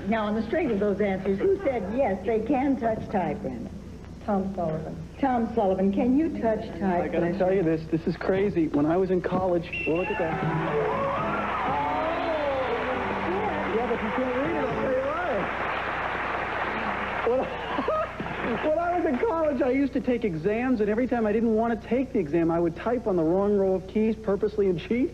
now, on the strength of those answers, who said yes, they can touch type, Brenda? Tom Sullivan. Tom Sullivan, can you touch type? I got to tell you this is crazy. When I was in college, well, look at that. Yeah, but you can't read it. I'll tell you why. When I was in college, I used to take exams, and every time I didn't want to take the exam, I would type on the wrong row of keys purposely and cheat.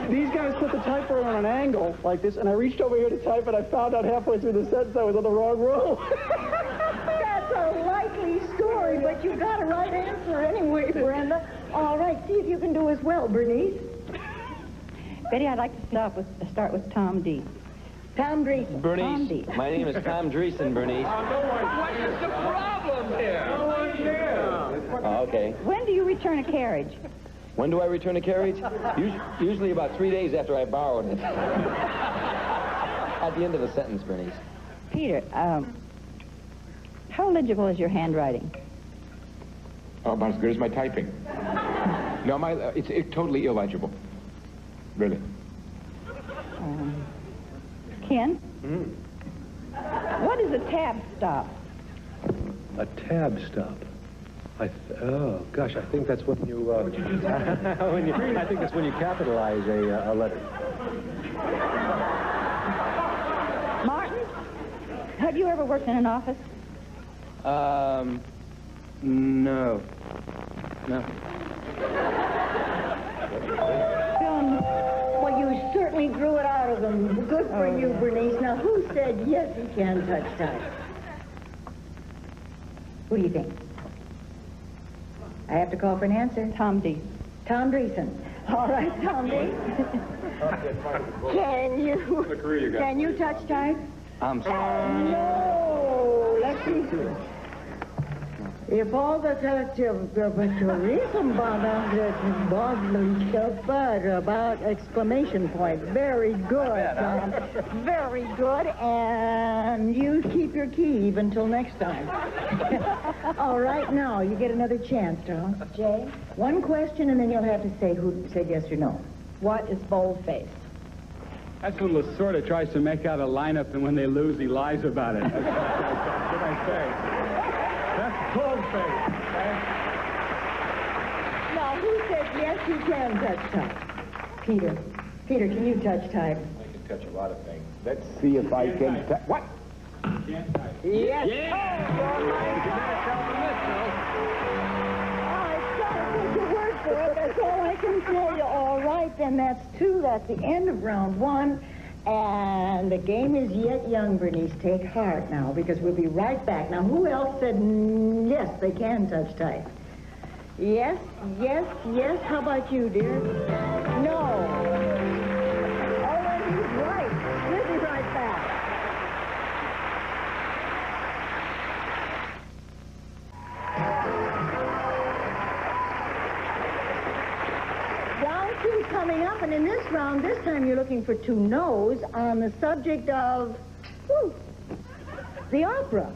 These guys put the typewriter on an angle like this, and I reached over here to type, and I found out halfway through the sentence I was on the wrong row. That's a likely story, but you got a right answer anyway, Brenda. All right, see if you can do as well, Bernice. Betty, I'd like to start with Tom D. Tom Dreesen. Bernice. My name is Tom Dreesen, Bernice. What is the problem here? Oh, okay. When do you return a carriage? When do I return a carriage? Usually about 3 days after I borrowed it. At the end of the sentence, Bernice. Peter, how legible is your handwriting? Oh, about as good as my typing. No, it's totally illegible. Really. Ken? What is a tab stop? A tab stop. Oh gosh, I think that's when you. I think that's when you capitalize a letter. Martin, have you ever worked in an office? No. Well, you certainly drew it out of them. Good for you, Bernice. Now, who said yes, he can touch type? What do you think? I have to call for an answer. Tom D. Tom Dreesen. All right, Tom D. Can you touch type? I'm sorry. No. Let's see. If all the tourism about exclamation point. Very good, Tom. Very good. And you keep your key even till next time. All right, now you get another chance, Tom. Jay, one question, and then you'll have to say who said yes or no. What is boldface? That's when Lasorda tries to make out a lineup, and when they lose, he lies about it. That's what I say. That's boldface. Now, who said yes, you can touch type? Peter. Peter, can you touch type? I can touch a lot of things. Let's see if I can touch. What? Can't type. Yes. Yeah. That's all I can tell you. All right, then that's 2. That's the end of round 1. And the game is yet young, Bernice. Take heart now, because we'll be right back. Now, who else said yes, they can touch type? Yes, yes, yes. How about you, dear? No. Oh, and he's right. We'll be right back. Round 2 coming up, and in this round, this time you're looking for 2 no's on the subject of the opera.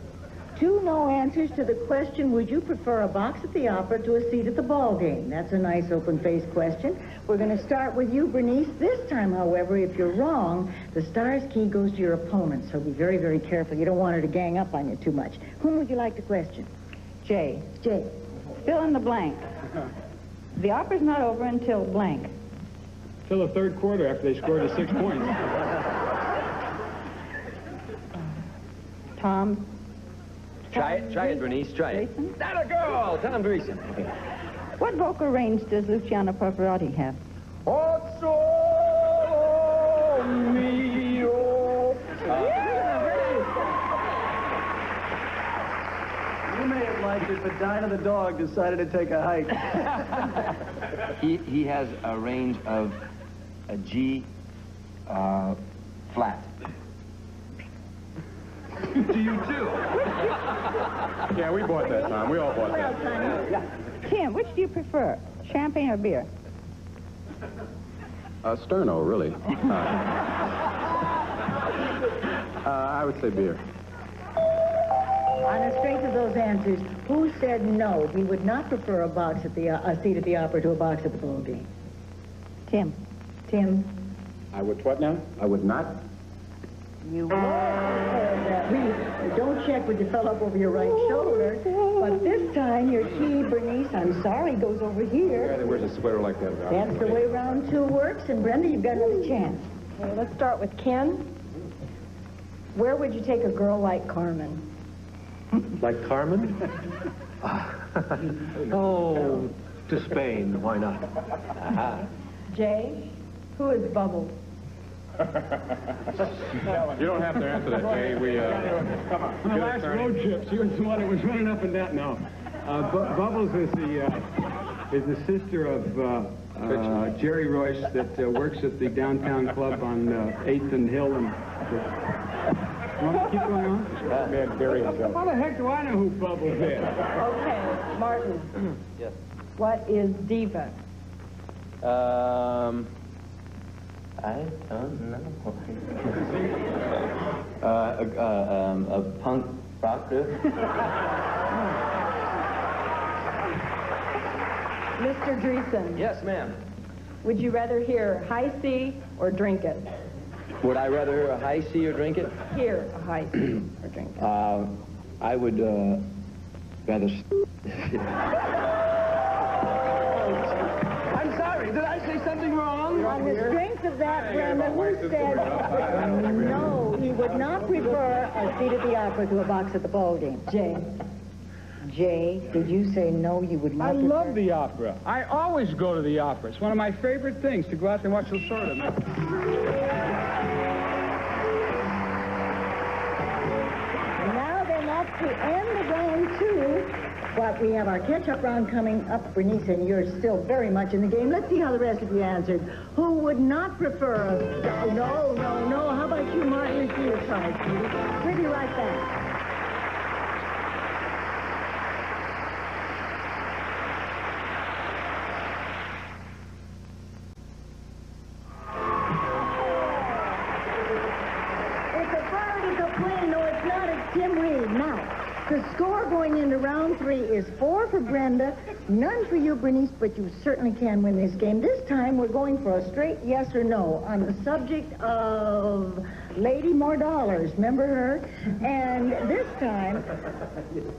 2 no answers to the question, would you prefer a box at the opera to a seat at the ball game? That's a nice open-faced question. We're going to start with you, Bernice. This time, however, if you're wrong, the star's key goes to your opponent, so be very, very careful. You don't want her to gang up on you too much. Whom would you like to question? Jay, Jay. fill in the blank. The opera's not over until blank. Till the third quarter after they scored the 6 points. Tom? Try it, Bernice, try it. That a girl! Tom Dreesen. What vocal range does Luciano Pavarotti have? Oh, solo mio. You may have liked it, but Dinah the dog decided to take a hike. He has a range of a G flat. Do you too? Yeah, we bought that, Tom. We all bought that. Tim, which do you prefer, champagne or beer? Sterno, really. I would say beer. On the strength of those answers, who said no? He would not prefer a box at the a seat at the opera to a box at the ball game. Tim. Tim. I would what now? I would not. You don't check when you fell up over your right shoulder. But this time, your key, Bernice, I'm sorry, goes over here. Yeah, wears a sweater like that. That's the way round 2 works. And Brenda, you've got another chance. Okay, let's start with Ken. Where would you take a girl like Carmen? Like Carmen? Oh, to Spain. Why not? Jay, who is Bubbles? You don't have to answer that, Jay. Come on. On the last road trip, she was the one that was running up and down. No. Bubbles is the sister of Jerry Royce that works at the downtown club on 8th and Hill. And want to keep going on? Man, Barry himself. How the heck do I know who Bubbles is? Okay, Martin. Yes. What is diva? I don't know. A punk rocker. Mr. Dreesen. Yes, ma'am. Would you rather hear high C or drink it? Would I rather hear a high C or drink it? Hear a high C or drink it. I would rather. I'm sorry. Did I say something wrong? On the strength of that, Brenda, who said no, he would not prefer a seat at the opera to a box at the ball game? Jay. Jay, did you say no, you would not I prefer? love the opera. I always go to the opera. It's one of my favorite things to go out there and watch the sort of. Now then, that's the end of round 2. But we have our catch-up round coming up, Bernice, and you're still very much in the game. Let's see how the rest of you answered. Who would not prefer a... No. How about you, Martin? Let's see your try, sweetie. We'll be right back. going into round 3 is 4 for Brenda, none for you, Bernice, but you certainly can win this game. This time we're going for a straight yes or no on the subject of Lady More Dollars. Remember her? And this time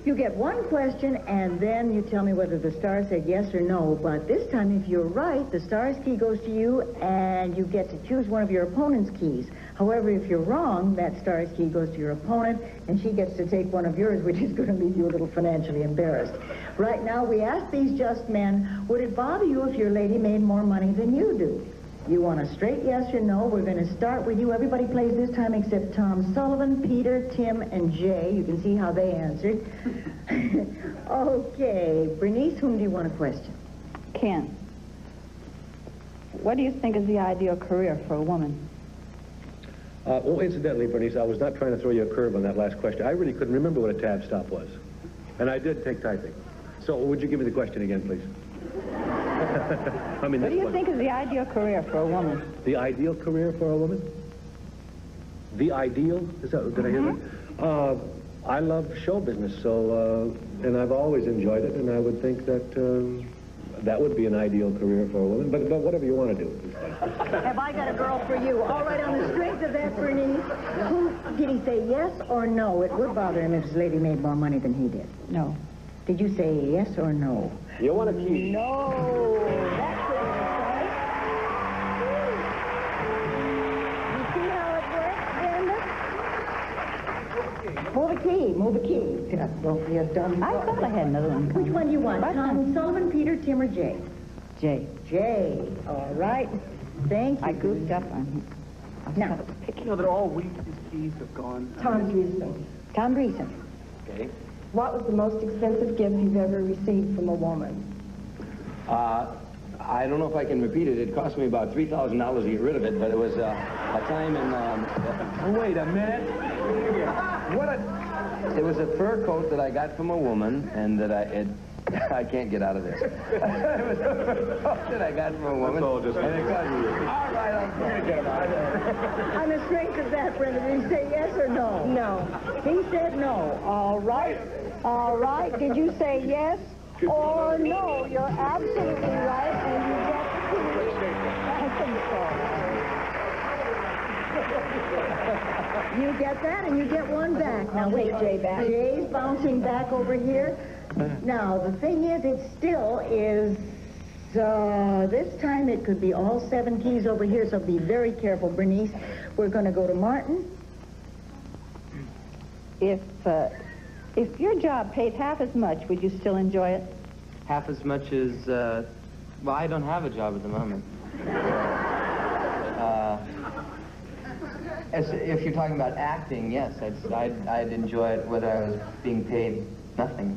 you get one question and then you tell me whether the star said yes or no. But this time if you're right, the star's key goes to you and you get to choose one of your opponent's keys. However, if you're wrong, that star's key goes to your opponent, and she gets to take one of yours, which is going to leave you a little financially embarrassed. Right now, we ask these just men, would it bother you if your lady made more money than you do? You want a straight yes or no? We're going to start with you. Everybody plays this time except Tom Sullivan, Peter, Tim, and Jay. You can see how they answered. Okay, Bernice, whom do you want to question? Ken, what do you think is the ideal career for a woman? Oh, incidentally, Bernice, I was not trying to throw you a curve on that last question. I really couldn't remember what a tab stop was. And I did take typing. So would you give me the question again, please? I mean, what do you think is the ideal career for a woman? The ideal career for a woman? The ideal? Is that, did I hear that? I love show business, so, and I've always enjoyed it, and I would think that that would be an ideal career for a woman, but whatever you want to do. Have I got a girl for you? All right, on the strength of that, Bernice, did he say yes or no? It would bother him if his lady made more money than he did. No. Did you say yes or no? You want a key? No. That's it. You see how it works, Brenda? Move a key. Move a key. Don't be a dumb. I thought I had another one. Which one do you want? Tom Sullivan, Peter, Tim, or Jay? Jay. Jay. All right. Thank you. I goofed up on him. Now, You know that all week these keys have gone. Tom Dreesen. Tom Dreesen. Okay. What was the most expensive gift you've ever received from a woman? I don't know if I can repeat it. It cost me about $3,000 to get rid of it, but it was a time in... Wait a minute. It was a fur coat that I got from a woman, and that I can't get out of this. It was a fur coat that I got from a woman. All right, I'm forget about it. On the strength of that, Brenda, did he say yes or no? No. He said no. All right. All right. Did you say yes or no? You're absolutely right, and you get the key. I think so. You get that, and you get one back. Now, wait, Jay back. Jay's bouncing back over here. Now, the thing is, it still is... this time it could be all 7 keys over here, so be very careful, Bernice. We're going to go to Martin. If your job paid half as much, would you still enjoy it? Half as much as, well, I don't have a job at the moment. If you're talking about acting, yes, I'd enjoy it whether I was being paid nothing.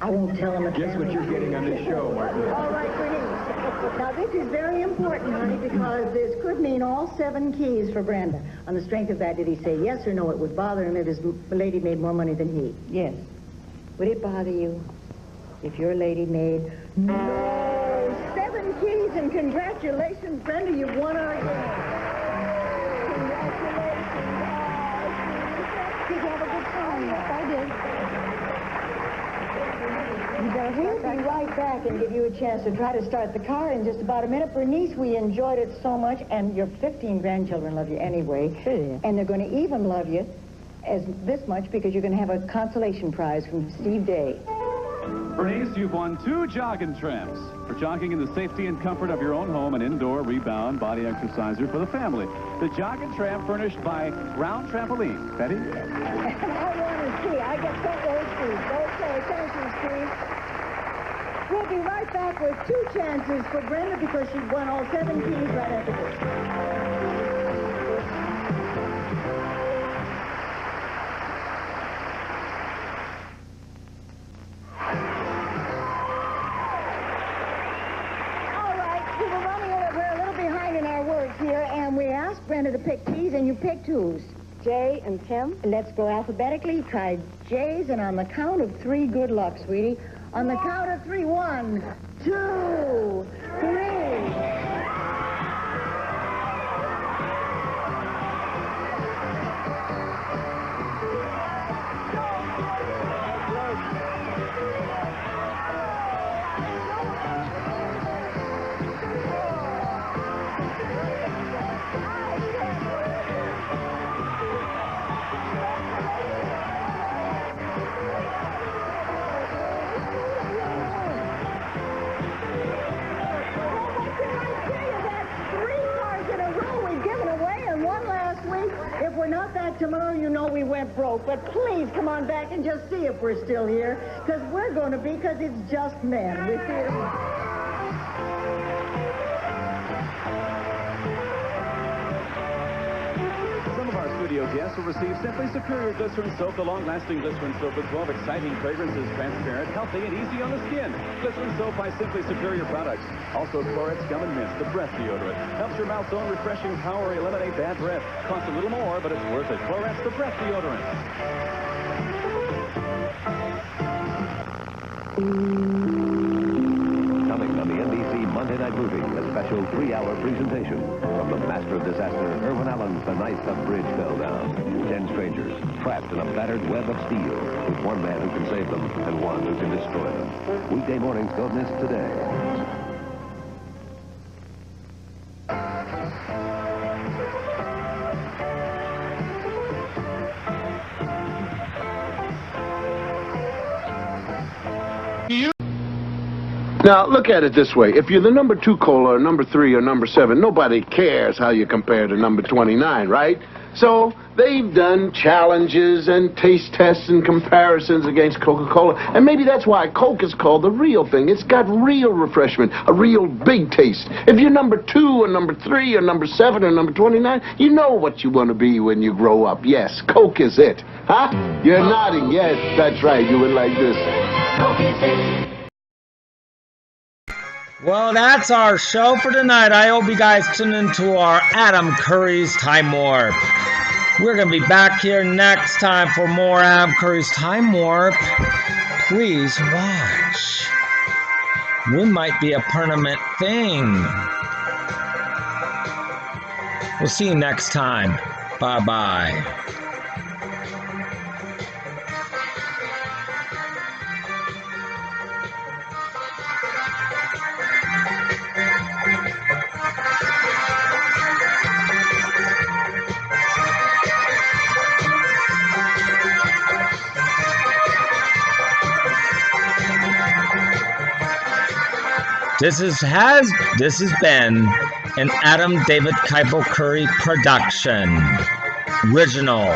I won't tell him. Guess what you're getting on this show, Martin. All right, Bernice. Now, this is very important, honey, because this could mean all 7 keys for Brenda. On the strength of that, did he say yes or no? It would bother him if his lady made more money than he. Yes. Would it bother you if your lady made no 7 keys? And congratulations, Brenda, you've won our game. Congratulations. Did you have a good time? Yes, I did. We'll be right back and give you a chance to try to start the car in just about a minute. Bernice, we enjoyed it so much, and your 15 grandchildren love you anyway. Sure. And they're going to even love you as this much because you're going to have a consolation prize from Steve Day. Bernice, you've won 2 jogging tramps for jogging in the safety and comfort of your own home, an indoor rebound body exerciser for the family. The jogging tramp furnished by Round Trampoline. Betty? I want to see. I get front row seats. Okay, thank you, Steve. We'll be right back with 2 chances for Brenda because she won all 7 keys right after this. We asked Brenda to pick keys, and you picked whose? Jay and Tim. Let's go alphabetically. Try Jay's, and on the count of 3, good luck, sweetie. On the count of 3, 1, 2, 3. tomorrow you know we went broke, but please come on back and just see if we're still here, because we're going to be, because it's just men. We'll see you tomorrow. Some of our studio guests will receive Simply Superior Glycerin Soap, the long-lasting glycerin soap with 12 exciting fragrances, transparent, healthy, and easy on the skin. Glycerin Soap by Simply Superior Products. Also, Chlorets Gum and Mist, the breath deodorant. Helps your mouth's own refreshing power eliminate bad breath. Costs a little more, but it's worth it. Chlorets, the breath deodorant. Coming on the NBC Monday Night Movie, a special 3-hour presentation from the master of disaster, Irwin Allen's The Night the Bridge Fell Down. 10 strangers trapped in a battered web of steel, with one man who can save them and one who can destroy them. Weekday mornings don't miss today. Now, look at it this way. If you're the number 2 cola or number 3 or number 7, nobody cares how you compare to number 29, right? So they've done challenges and taste tests and comparisons against Coca-Cola. And maybe that's why Coke is called the real thing. It's got real refreshment, a real big taste. If you're number 2 or number 3 or number 7 or number 29, you know what you want to be when you grow up. Yes, Coke is it. Huh? You're nodding. Yes, that's right. You went like this. Coke is it. Well, that's our show for tonight. I hope you guys tune into our Adam Curry's Time Warp. We're going to be back here next time for more Adam Curry's Time Warp. Please watch. We might be a permanent thing. We'll see you next time. Bye-bye. This has been an Adam David Keipel Curry production. Original.